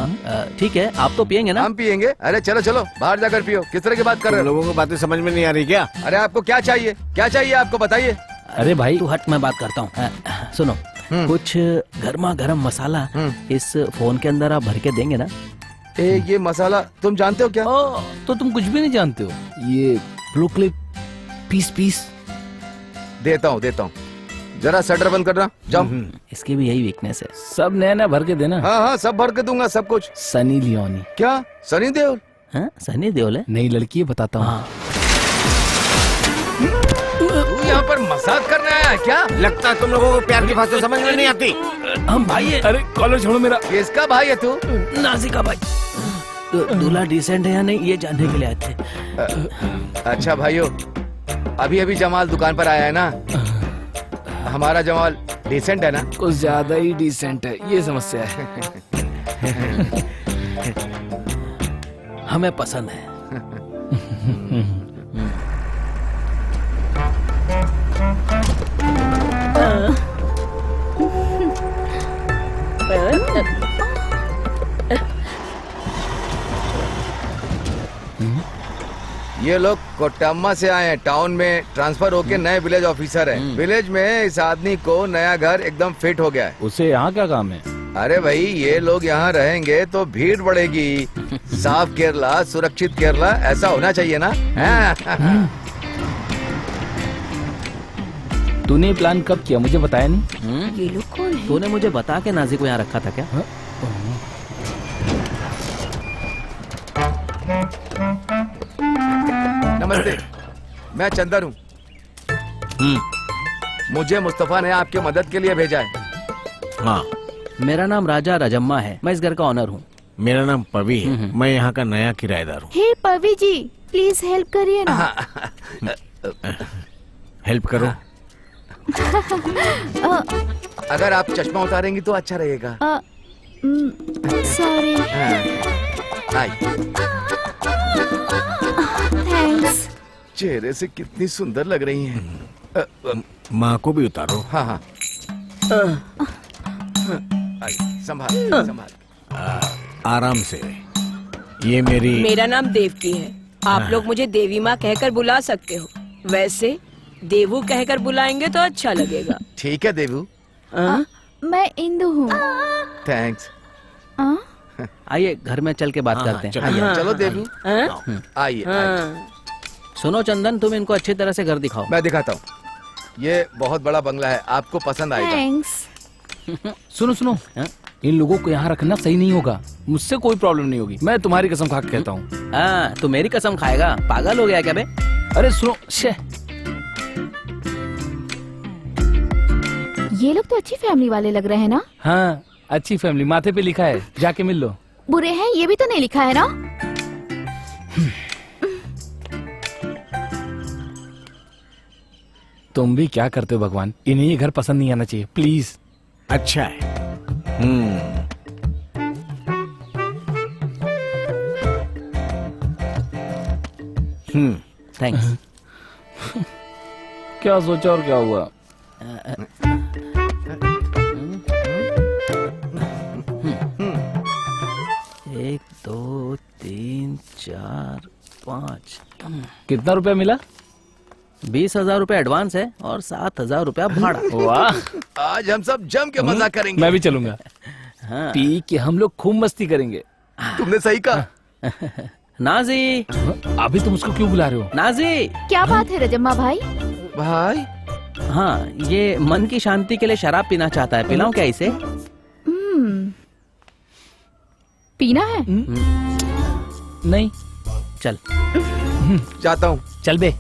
ठीक है, आप तो पियेंगे ना? हम पियेंगे। अरे चलो चलो बाहर जाकर पियो। किस तरह की बात कर रहे हो? लोगों को बातें समझ में नहीं आ रही क्या? अरे आपको क्या चाहिए? क्या चाहिए आपको, बताइए। अरे भाई तू हट, मैं बात करता हूँ। सुनो, कुछ गर्मा गर्म मसाला इस फोन के अंदर आप भर के देंगे ना? ये मसाला तुम जानते हो क्या? तो तुम कुछ भी नहीं जानते हो। ये ब्लू क्लिप पीस देता हूँ। जरा शटर बंद करना, जाओ। इसकी भी यही वीकनेस है। सब नया नया भर के देना। हाँ सब भर के दूंगा, सब कुछ। सनी लियोनी। क्या सनी देओल? हाँ, सनी देओल है। नई लड़की है, बताता हूँ। तू यहाँ पर मसाज करने आया है क्या? लगता है तुम लोगों को प्यार की भाषा समझ में नहीं आती। हम भाई है। अरे कॉलर छोड़ो मेरा। किसका भाई है तू? नाजी का भाई। दूल्हा डिसेंट है या नहीं ये जानने के लिए आए थे। अच्छा भाइयों, अभी जमाल दुकान पर आया है ना? हमारा जमाल डिसेंट है ना? कुछ ज्यादा ही डिसेंट है, ये समस्या है। हमें पसंद है। ये लोग कोट्टाम्मा से आए हैं, टाउन में ट्रांसफर होके नए विलेज ऑफिसर हैं। विलेज में इस आदमी को नया घर एकदम फिट हो गया है। उसे यहाँ क्या काम है? अरे भाई, ये लोग यहाँ रहेंगे तो भीड़ बढ़ेगी। साफ केरला, सुरक्षित केरला, ऐसा होना चाहिए ना? तूने प्लान कब किया, मुझे बताया नहीं? ये लोग कौन है? तूने मुझे बता के नाजी को यहाँ रखा था क्या? नमस्ते, मैं चंदन हूँ। मुझे मुस्तफा ने आपकी मदद के लिए भेजा है। हाँ, मेरा नाम राजा रजम्मा है, मैं इस घर का ऑनर हूँ। मेरा नाम पवी है, मैं यहाँ का नया किराएदार हूँ। हे पवी जी, प्लीज हेल्प करिए ना। हेल्प करो। अगर आप चश्मा उतारेंगी तो अच्छा रहेगा। सॉरी। थैंक्स। चेहरे से कितनी सुंदर लग रही हैं। माँ को भी उतारो। हाँ। संभाल। आराम से। ये मेरा नाम देवकी है। आप लोग मुझे देवी माँ कहकर बुला सकते हो। वैसे देवू कहकर बुलाएंगे तो अच्छा लगेगा। ठीक है देवू। मैं इंदु हूँ। थैंक्स। आइए घर में चल के बात करते हैं। चलो देवू, आइए। सुनो चंदन, तुम इनको अच्छी तरह से घर दिखाओ। मैं दिखाता हूँ। ये बहुत बड़ा बंगला है, आपको पसंद आएगा। थैंक्स। सुनो, इन लोगों को यहाँ रखना सही नहीं होगा। मुझसे कोई प्रॉब्लम नहीं होगी, मैं तुम्हारी कसम खा के कहता हूँ। हाँ, तू मेरी कसम खाएगा? पागल हो गया क्या बे? अरे सुनो, ये लोग तो अच्छी फैमिली वाले लग रहे हैं ना? हाँ, अच्छी फैमिली, माथे पे लिखा है, जाके मिल लो। बुरे हैं ये भी तो नहीं लिखा है ना? तुम भी क्या करते हो भगवान, इन्हें ये घर पसंद नहीं आना चाहिए, प्लीज। अच्छा है। थैंक्स। क्या सोचा और क्या हुआ? एक, दो, तीन, चार, 5। कितना रुपया मिला? 20,000 रुपया एडवांस है और 7,000 रुपया भाड़ा। वाह, आज हम सब जम के मजा करेंगे। मैं भी चलूंगा। हाँ। पी के हम लोग खूब मस्ती करेंगे। तुमने सही कहा। नाजी, अभी तुम उसको क्यों बुला रहे हो? नाजी। क्या बात है रजम्मा भाई? भाई हाँ, ये मन की शांति के लिए शराब पीना चाहता है, पिलाऊं क्या इसे? पीना है? नहीं, चल। चाहता हूँ। चल बे।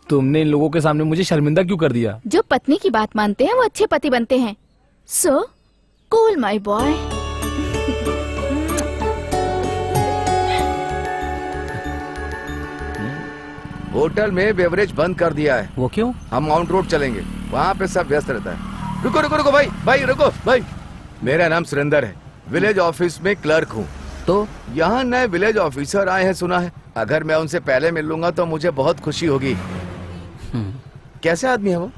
तुमने इन लोगों के सामने मुझे शर्मिंदा क्यों कर दिया? जो पत्नी की बात मानते हैं वो अच्छे पति बनते हैं। So cool my boy. Hotel में बेवरेज बंद कर दिया है। वो क्यों? हम माउंट रोड चलेंगे, वहाँ पे सब व्यस्त रहता है। रुको रुको रुको भाई, भाई रुको भाई। मेरा नाम सुरेंद्र है, विलेज ऑफिस में क्लर्क हूँ। तो यहाँ नए विलेज ऑफिसर आए हैं सुना है। अगर मैं उनसे पहले मिल लूंगा तो मुझे बहुत खुशी होगी। कैसे आदमी है वो?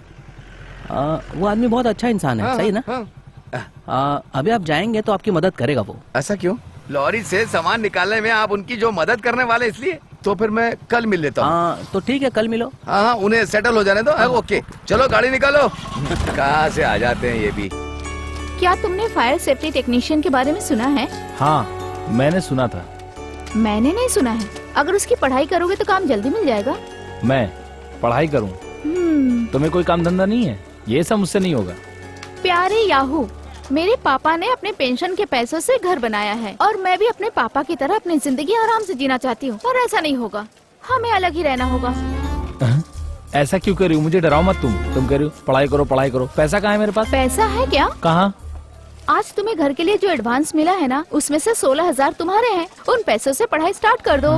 वो आदमी बहुत अच्छा इंसान है। हाँ, सही ना? हाँ। अभी आप जाएंगे तो आपकी मदद करेगा वो। ऐसा क्यों? लॉरी से सामान निकालने में आप उनकी जो मदद करने वाले इसलिए। तो फिर मैं कल मिल लेता हूँ। तो ठीक है, कल मिलो। हाँ हाँ, उन्हें सेटल हो जाने दो। ओके चलो गाड़ी निकालो। कहाँ से आ जाते हैं ये भी। क्या तुमने फायर सेफ्टी टेक्नीशियन के बारे में सुना है? हाँ, मैंने सुना था। मैंने नहीं सुना है। अगर उसकी पढ़ाई करोगे तो काम जल्दी मिल जाएगा। मैं पढ़ाई करूँ? तुम्हें कोई काम धंधा नहीं है? ये सब मुझसे नहीं होगा। प्यारे याहू, मेरे पापा ने अपने पेंशन के पैसों से घर बनाया है और मैं भी अपने पापा की तरह अपनी जिंदगी आराम से जीना चाहती हूँ, पर ऐसा नहीं होगा। हमें अलग ही रहना होगा। ऐसा क्यों कर रही हो? मुझे डराओ मत। तुम कह रही हो पढ़ाई करो पढ़ाई करो। पैसा कहाँ है मेरे पास? पैसा है क्या? कहाँ? आज तुम्हें घर के लिए जो एडवांस मिला है ना, उसमें से 16,000 तुम्हारे हैं। उन पैसों से पढ़ाई स्टार्ट कर दो।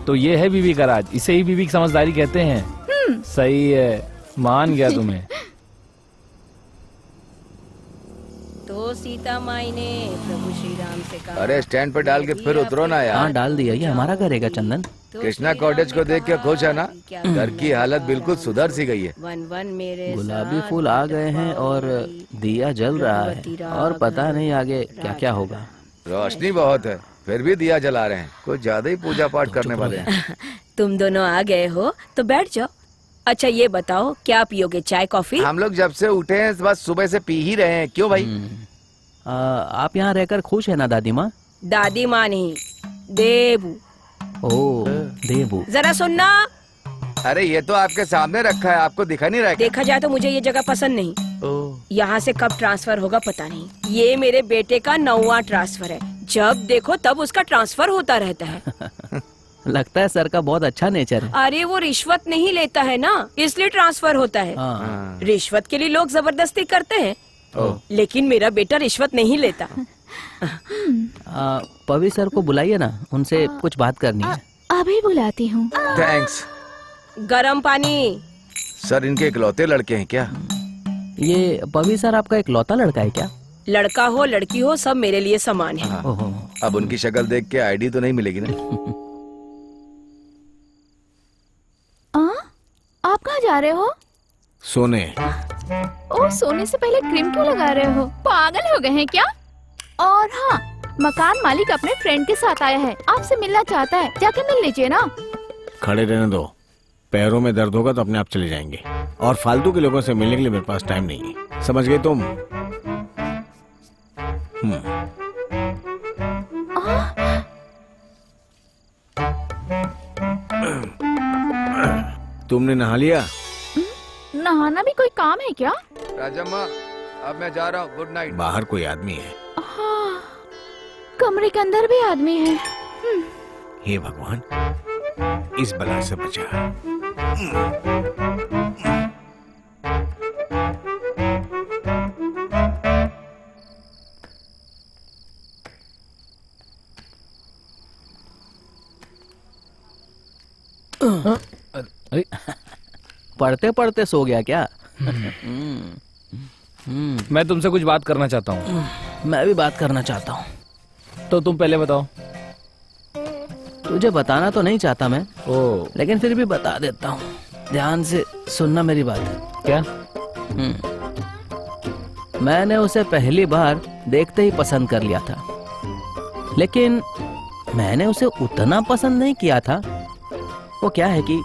तो ये है बीवी का राज। इसे ही बीवी की समझदारी कहते हैं। सही है, मान गया तुम्हें। तो सीता माई ने प्रभु श्री राम से कहा, अरे स्टैंड पे डाल के फिर उतरो ना हाँ, यार। डाल दिया। ये हमारा घर है चंदन। कृष्णा कॉटेज को देख के खुश है ना? घर की हालत बिल्कुल सुधर सी गई है। वन वन मेरे गुलाबी फूल आ गए हैं और दिया जल रहा है और पता नहीं आगे क्या क्या होगा। रोशनी बहुत है, फिर भी दिया जला रहे हैं। कुछ ज्यादा ही पूजा पाठ करने वाले हैं। तुम दोनों आ गए हो तो बैठ जाओ। अच्छा ये बताओ, क्या पियोगे, चाय कॉफी? हम लोग जब से उठे हैं बस सुबह से पी ही रहे हैं। क्यों भाई? आप यहाँ रहकर खुश है ना दादी माँ? दादी माँ नहीं, देबू। ओ देबू। जरा सुनना। अरे ये तो आपके सामने रखा है, आपको दिखा नहीं रहा है क्या? देखा जाए तो मुझे ये जगह पसंद नहीं। यहाँ से कब ट्रांसफर होगा पता नहीं। ये मेरे बेटे का 9वां ट्रांसफर है। जब देखो तब उसका ट्रांसफर होता रहता है। लगता है सर का बहुत अच्छा नेचर है। अरे वो रिश्वत नहीं लेता है ना, इसलिए ट्रांसफर होता है। रिश्वत के लिए लोग जबरदस्ती करते हैं, लेकिन मेरा बेटा रिश्वत नहीं लेता। पवी सर को बुलाइए ना, उनसे कुछ बात करनी है। अभी बुलाती हूँ। थैंक्स। गरम पानी। सर इनके इकलौते लड़के हैं क्या? ये पवी सर आपका एक लौता लड़का है क्या? लड़का हो लड़की हो सब मेरे लिए समान है। अब उनकी शक्ल देख के आईडी तो नहीं मिलेगी ना? आप कहाँ जा रहे हो? सोने। ओ, सोने से पहले क्रीम क्यों लगा रहे हो? पागल हो गए हैं क्या? और हाँ, मकान मालिक अपने फ्रेंड के साथ आया है, आपसे मिलना चाहता है। जाके मिल लीजिए ना। खड़े रहने दो, पैरों में दर्द होगा तो अपने आप चले जाएंगे। और फालतू के लोगों से मिलने के लिए मेरे पास टाइम नहीं है, समझ गए तुम? तुमने नहा लिया? नहाना भी कोई काम है क्या? राजम्मा अब मैं जा रहा हूँ, गुड नाइट। बाहर कोई आदमी है? हाँ, कमरे के अंदर भी आदमी है। हे भगवान, इस बला से बचा। पढ़ते पढ़ते सो गया क्या? मैं तुमसे कुछ बात करना चाहता हूँ। मैं भी बात करना चाहता हूँ। तो तुम पहले बताओ। तुझे बताना तो नहीं चाहता मैं, लेकिन फिर भी बता देता हूँ। ध्यान से सुनना मेरी बात। क्या? मैंने उसे पहली बार देखते ही पसंद कर लिया था, लेकिन मैंने उसे उतना पसंद नहीं किया था। वो क्या है कि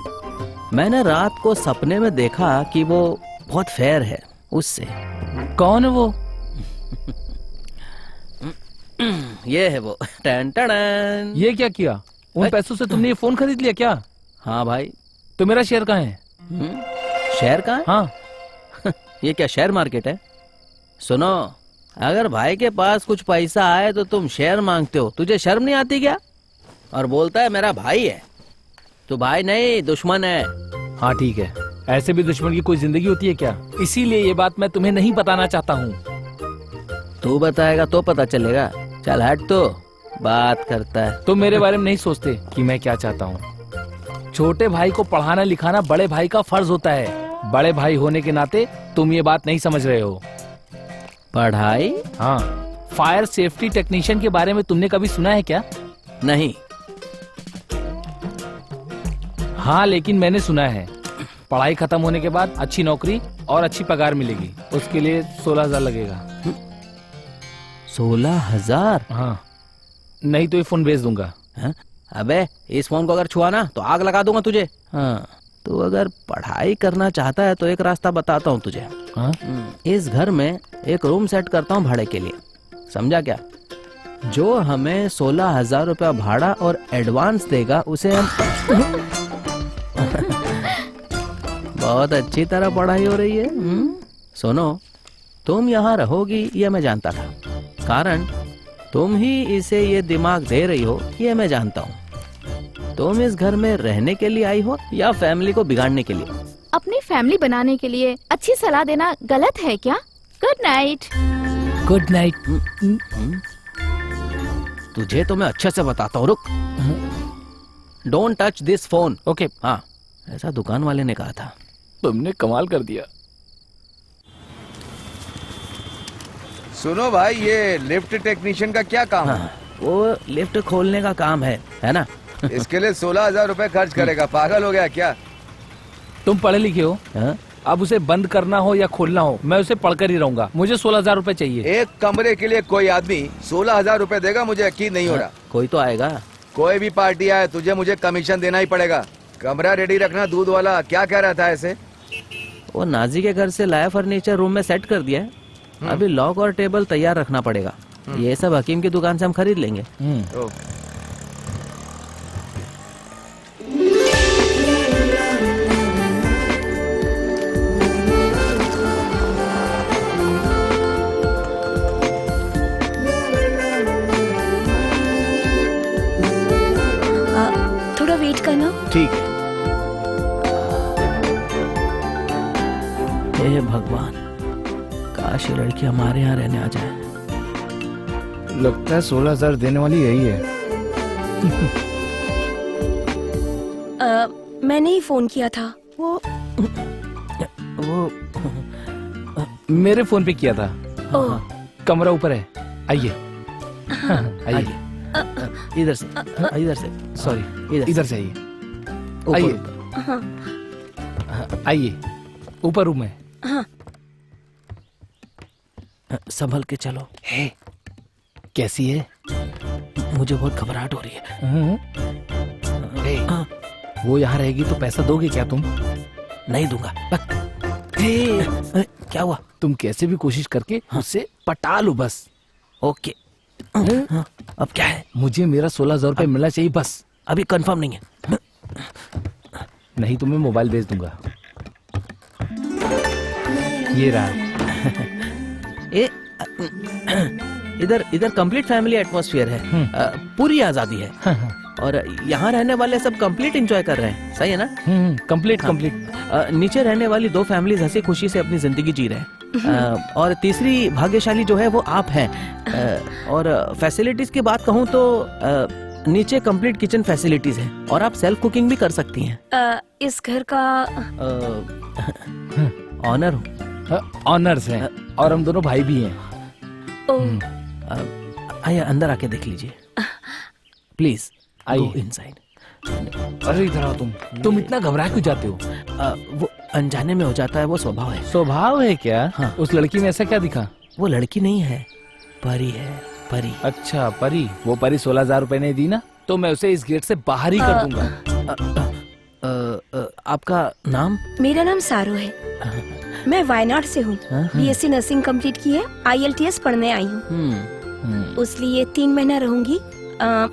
मैंने रात को सपने में देखा कि वो बहुत फेयर है। उससे। कौन है वो? ये है वो। टन टन। ये क्या किया? उन पैसों से तुमने ये फोन खरीद लिया क्या? हाँ भाई। तो मेरा शेयर कहाँ है? शेयर कहाँ है? हाँ। ये क्या शेयर मार्केट है? सुनो, अगर भाई के पास कुछ पैसा आए तो तुम शेयर मांगते हो, तुझे शर्म नहीं आती क्या? और बोलता है मेरा भाई है। तो भाई नहीं, दुश्मन है। हाँ ठीक है, ऐसे भी दुश्मन की कोई जिंदगी होती है क्या? इसीलिए ये बात मैं तुम्हें नहीं बताना चाहता हूँ। तू बताएगा तो पता चलेगा। चल हट, तो बात करता है। तुम मेरे बारे में नहीं सोचते कि मैं क्या चाहता हूँ। छोटे भाई को पढ़ाना लिखाना बड़े भाई का फर्ज होता है। बड़े भाई होने के नाते तुम ये बात नहीं समझ रहे हो। पढ़ाई? हाँ, फायर सेफ्टी टेक्नीशियन के बारे में तुमने कभी सुना है क्या? नहीं। हाँ, लेकिन मैंने सुना है पढ़ाई खत्म होने के बाद अच्छी नौकरी और अच्छी पगार मिलेगी। उसके लिए 16,000 लगेगा। 16,000? हाँ, नहीं तो ये फोन बेच दूंगा। हाँ? अबे इस फोन को अगर छुआ ना तो आग लगा दूंगा तुझे। हाँ, तो अगर पढ़ाई करना चाहता है तो एक रास्ता बताता हूँ तुझे। हाँ? इस घर में एक रूम सेट करता हूँ भाड़े के लिए, समझा क्या? जो हमें 16,000 रुपया भाड़ा और एडवांस देगा उसे हम बहुत अच्छी तरह पढ़ाई हो रही है। सुनो, तुम यहाँ रहोगी ये मैं जानता था, कारण तुम ही इसे ये दिमाग दे रही हो ये मैं जानता हूँ। तुम इस घर में रहने के लिए आई हो या फैमिली को बिगाड़ने के लिए? अपनी फैमिली बनाने के लिए अच्छी सलाह देना गलत है क्या? Good night. Good night. तुझे तो मैं अच्छे से बताता हूँ, रुक। Don't touch this phone. Okay. हाँ, ऐसा दुकान वाले ने कहा था। तुमने कमाल कर दिया। सुनो भाई, ये लिफ्ट टेक्नीशियन का क्या काम है? हाँ, वो लिफ्ट खोलने का काम है ना? इसके लिए 16,000 रुपए खर्च करेगा? पागल हो गया क्या? तुम पढ़े लिखे हो? हाँ? अब उसे बंद करना हो या खोलना हो, मैं उसे पढ़कर ही रहूंगा। मुझे 16,000 रुपए चाहिए। एक कमरे के लिए कोई आदमी 16,000 रुपए देगा? मुझे यकीन नहीं हो रहा। कोई तो आएगा। कोई भी पार्टी आए तुझे मुझे कमीशन देना ही पड़ेगा। कमरा रेडी रखना। दूध वाला क्या कह रहा था ऐसे? वो नाजी के घर से लाया फर्नीचर रूम में सेट कर दिया है। अभी लॉक और टेबल तैयार रखना पड़ेगा। ये सब हकीम की दुकान से हम खरीद लेंगे। थोड़ा वेट करना। ठीक है। हे भगवान, काश ये लड़की हमारे यहाँ रहने आ जाए। लगता है 16,000 देने वाली यही है। मैंने ही फोन किया था। वो मेरे फोन पे किया था। ओह, कमरा ऊपर है, आइए। आइए, इधर से, इधर से, सॉरी, इधर इधर से आइए। ऊपर, आइए। ऊपर। आइए, ऊपर रूम है। संभल के चलो। है, कैसी है? मुझे बहुत घबराहट हो रही है। हे, वो यहाँ रहेगी तो पैसा दोगे क्या तुम? नहीं दूंगा। क्या हुआ? तुम कैसे भी कोशिश करके उससे पटा लो बस। ओके। अब क्या है? मुझे मेरा 16,000 रुपए मिलना चाहिए बस। अभी कंफर्म नहीं है। नहीं तो मैं मोबाइल बेच दूंगा। ये रहा। इधर इधर कंप्लीट फैमिली एटमॉस्फेयर है। पूरी आजादी है। और यहाँ रहने वाले सब कंप्लीट एंजॉय कर रहे हैं। सही है ना? Complete complete. नीचे रहने वाली 2 फैमिलीज हंसी खुशी से अपनी जिंदगी जी रहे हैं। और तीसरी भाग्यशाली जो है वो आप हैं। और फैसिलिटीज की बात कहूँ तो नीचे कंप्लीट किचन फैसिलिटीज है और आप सेल्फ कुकिंग भी कर सकती हैं। इस घर का ऑनर हूँ। ऑनर्स हैं और हम दोनों भाई भी हैं। आइए अंदर आके देख लीजिए प्लीज। आइए इनसाइड। अरे इधर आओ। तुम इतना घबरा क्यों जाते हो? वो अनजाने में हो जाता है, वो स्वभाव है। स्वभाव है क्या? हाँ। उस लड़की में ऐसा क्या दिखा? वो लड़की नहीं है, परी है, परी। अच्छा परी। वो परी 16,000 रुपए नहीं दी ना तो मैं उसे इस गेट से बाहर ही कर दूंगा। आपका नाम? मेरा नाम सारू है। मैं वायनाड से हूँ। BSc नर्सिंग कंप्लीट की है। IELTS पढ़ने आई हूँ। इसलिए 3 महीना रहूंगी।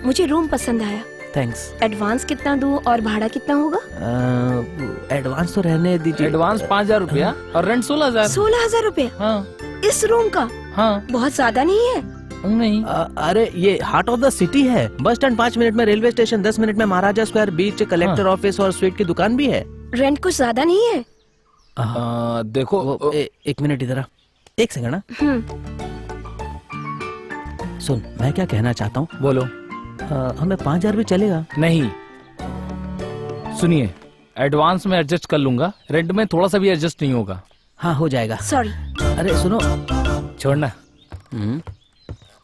मुझे रूम पसंद आया। थैंक्स। एडवांस कितना दूं और भाड़ा कितना होगा? एडवांस तो रहने दीजिए। एडवांस 5,000 रुपया और रेंट 16,000। 16,000 रुपए हाँ इस रूम का? हाँ बहुत ज्यादा नहीं है? नहीं। अरे ये हार्ट ऑफ द सिटी है। बस स्टैंड 5 मिनट में, रेलवे स्टेशन 10 मिनट में, महाराजा स्क्वायर, बीच, कलेक्टर ऑफिस और स्वीट की दुकान भी है। रेंट कुछ ज्यादा नहीं है? देखो एक मिनट इधर आ। एक सेकंड ना। सुन, मैं क्या कहना चाहता हूँ। बोलो। हमें 5,000 भी चलेगा? नहीं, सुनिए, एडवांस में एडजस्ट कर लूंगा, रेंट में थोड़ा सा भी एडजस्ट नहीं होगा। हाँ हो जाएगा। सॉरी। अरे सुनो, छोड़ना।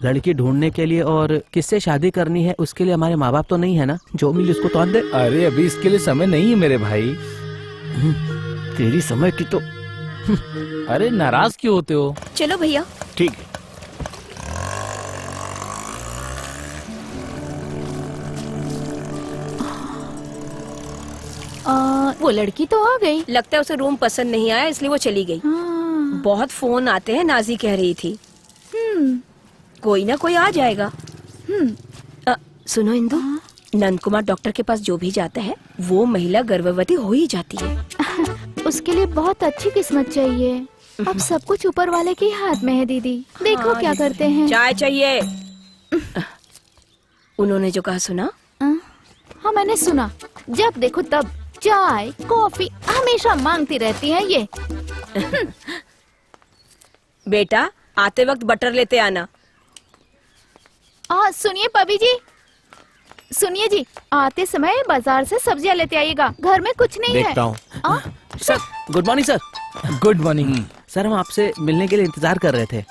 लड़की ढूंढने के लिए और किससे शादी करनी है उसके लिए हमारे माँ बाप तो नहीं है ना? जो मिली उसको तो दे। अरे अभी इसके लिए समय नहीं है मेरे भाई। तेरी समय की तो। अरे नाराज क्यों होते हो? चलो भैया। ठीक है। वो लड़की तो आ गई। लगता है उसे रूम पसंद नहीं आया इसलिए वो चली गई। बहुत फोन आते हैं, नाजी कह रही थी। कोई ना कोई आ जाएगा। सुनो इंदु, नंद कुमार डॉक्टर के पास जो भी जाता है वो महिला गर्भवती हो ही जाती है। उसके लिए बहुत अच्छी किस्मत चाहिए। अब सब कुछ ऊपर वाले के हाथ में है दीदी। देखो क्या करते हैं। चाय चाहिए? उन्होंने जो कहा सुना? हाँ मैंने सुना। जब देखो तब चाय कॉफी हमेशा मांगती रहती हैं ये। बेटा आते वक्त बटर लेते आना। सुनिए पबी जी, सुनिए जी, आते समय बाजार से सब्जियां लेते आइएगा। घर में कुछ नहीं देखता है। हूँ। Sir good morning sir. Good morning. Sir हम आपसे मिलने के लिए इंतजार कर रहे थे।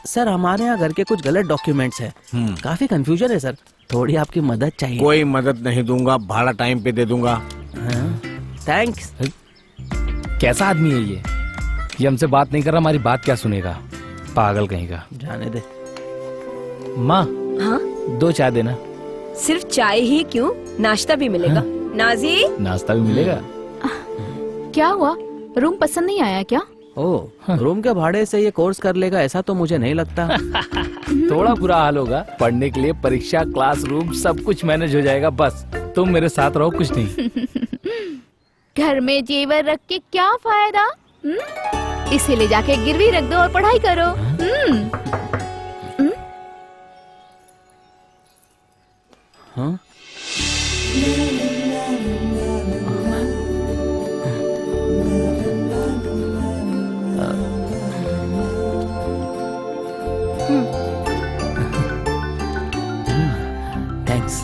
सर हमारे यहाँ घर के कुछ गलत डॉक्यूमेंट्स हैं। काफी कंफ्यूजन है सर, थोड़ी आपकी मदद चाहिए। कोई मदद नहीं दूंगा, भाड़ा टाइम पे दे दूंगा। थैंक्स। कैसा आदमी है ये हमसे बात नहीं कर रहा, हमारी बात क्या सुनेगा, पागल कहीं का। जाने दे। माँ हाँ 2 चाय देना। सिर्फ चाय ही क्यों, नाश्ता भी मिलेगा। नाजी नाश्ता भी मिलेगा। क्या हुआ, रूम पसंद नहीं आया क्या? ओह, रूम के भाड़े से ये कोर्स कर लेगा ऐसा तो मुझे नहीं लगता। थोड़ा बुरा हाल होगा, पढ़ने के लिए परीक्षा, क्लासरूम सब कुछ मैनेज हो जाएगा। बस तुम मेरे साथ रहो, कुछ नहीं। घर में जेवर रख के क्या फायदा? इसे ले जाके गिरवी रख दो और पढ़ाई करो। हाँ? थैंक्स।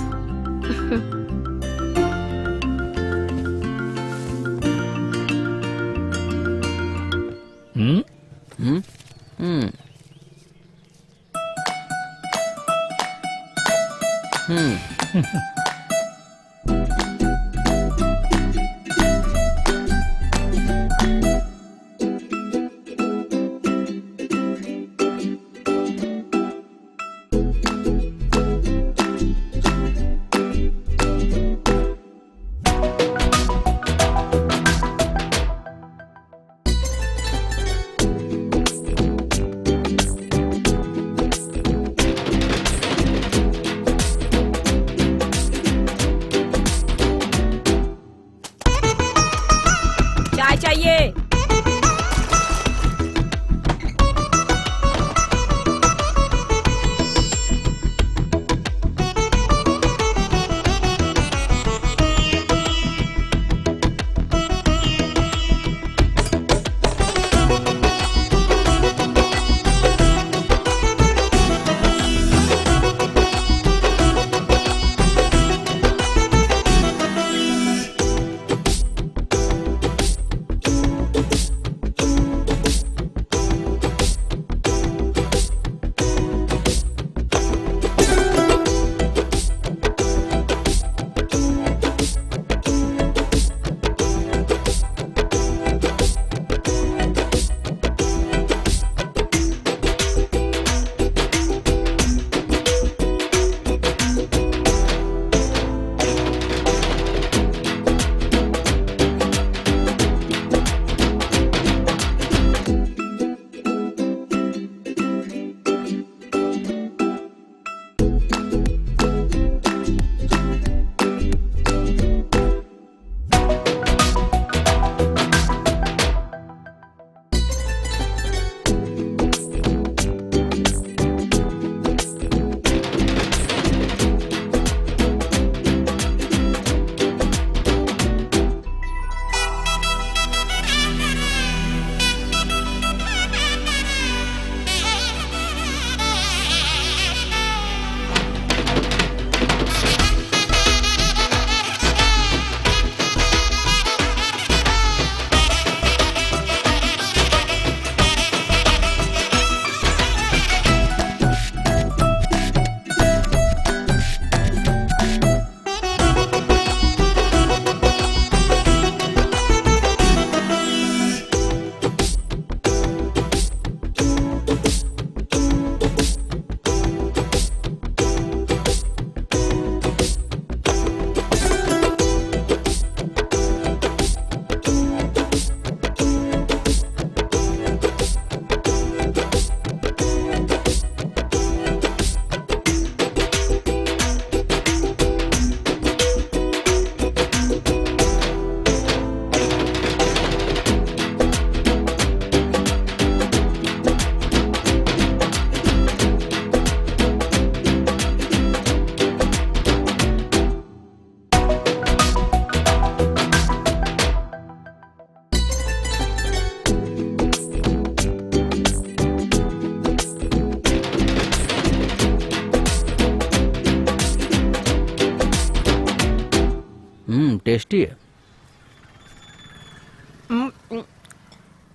टेस्टी है।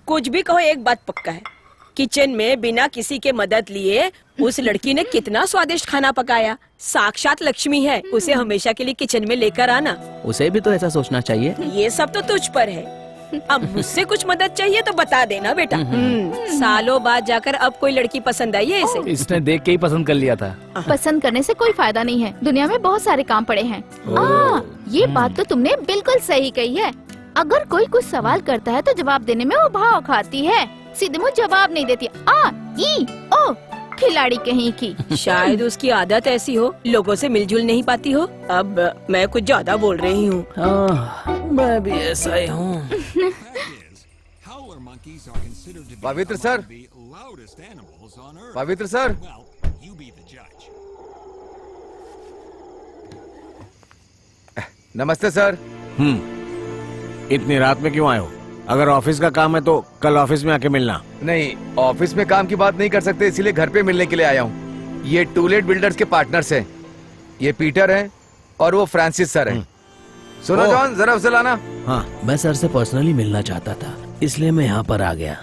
कुछ भी कहो, एक बात पक्का है, किचन में बिना किसी के मदद लिए उस लड़की ने कितना स्वादिष्ट खाना पकाया। साक्षात लक्ष्मी है, उसे हमेशा के लिए किचन में लेकर आना। उसे भी तो ऐसा सोचना चाहिए। ये सब तो तुझ पर है। अब मुझसे कुछ मदद चाहिए तो बता देना बेटा। सालों बाद जाकर अब कोई लड़की पसंद आई है इसे। इसने देख के ही पसंद कर लिया था। पसंद करने से कोई फायदा नहीं है, दुनिया में बहुत सारे काम पड़े हैं। ये बात तो तुमने बिल्कुल सही कही है। अगर कोई कुछ सवाल करता है तो जवाब देने में वो भाव खाती है, सीधे मुंह जवाब नहीं देती। ई ओ खिलाड़ी कहीं की। शायद उसकी आदत ऐसी हो, लोगों से मिलजुल नहीं पाती हो। अब मैं कुछ ज्यादा बोल रही हूँ। मैं भी ऐसा ही हूँ। पवित्र सर, पवित्र सर, नमस्ते सर। इतनी रात में क्यों आए हो? अगर ऑफिस का काम है तो कल ऑफिस में आके मिलना। नहीं, ऑफिस में काम की बात नहीं कर सकते, इसीलिए घर पे मिलने के लिए आया हूँ। ये टूलेट बिल्डर्स के पार्टनर्स हैं। ये पीटर हैं और वो फ्रांसिस सर हैं। सुनो जॉन, जरा उसे लाना। हाँ, मैं सर से पर्सनली मिलना चाहता था, इसलिए मैं यहाँ पर आ गया।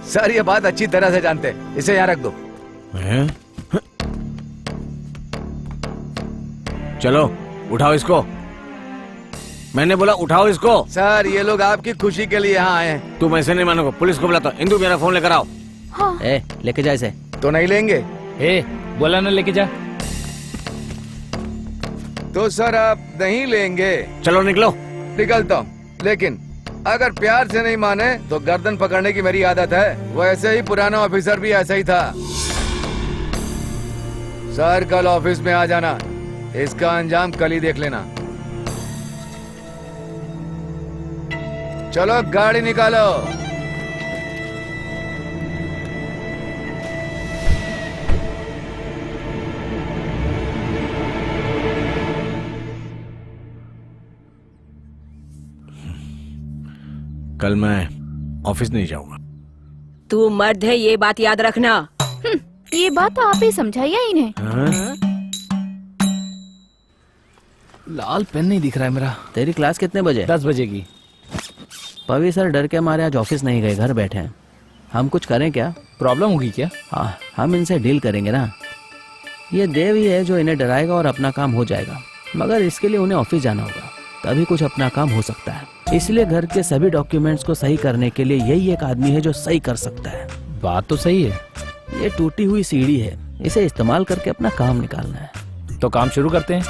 सर ये बात अच्छी तरह से जानते हैं, इसे यहाँ रख दो। चलो उठाओ इसको। मैंने बोला उठाओ इसको। सर ये लोग आपकी खुशी के लिए यहाँ आए हैं। तुम ऐसे नहीं मानोगे, पुलिस को बुलाता हूं। इंदु मेरा फोन लेकर आओ। हाँ। लेके जा इसे। तो नहीं लेंगे? बोला ना लेके जा। तो सर आप नहीं लेंगे? चलो निकलो। निकलता हूँ, लेकिन अगर प्यार से नहीं माने तो गर्दन पकड़ने की मेरी आदत है। वैसे ही पुराना ऑफिसर भी ऐसा ही था। सर कल ऑफिस में आ जाना, इसका अंजाम कल ही देख लेना। चलो गाड़ी निकालो। कल मैं ऑफिस नहीं जाऊंगा। तू मर्द है, ये बात याद रखना। ये बात तो आप ही समझाइए इन्हें। लाल पेन नहीं दिख रहा है मेरा। तेरी क्लास कितने बजे? 10 बजे की। पवी सर डर के मारे आज ऑफिस नहीं गए, घर बैठे हैं। हम कुछ करें क्या? प्रॉब्लम होगी क्या? हाँ, हम इनसे डील करेंगे ना। ये देव ही है जो इन्हें डराएगा और अपना काम हो जाएगा, मगर इसके लिए उन्हें ऑफिस जाना होगा, तभी कुछ अपना काम हो सकता है। इसलिए घर के सभी डॉक्यूमेंट्स को सही करने के लिए यही एक आदमी है जो सही कर सकता है। बात तो सही है। ये टूटी हुई सीढ़ी है, इसे इस्तेमाल करके अपना काम निकालना है। तो काम शुरू करते हैं।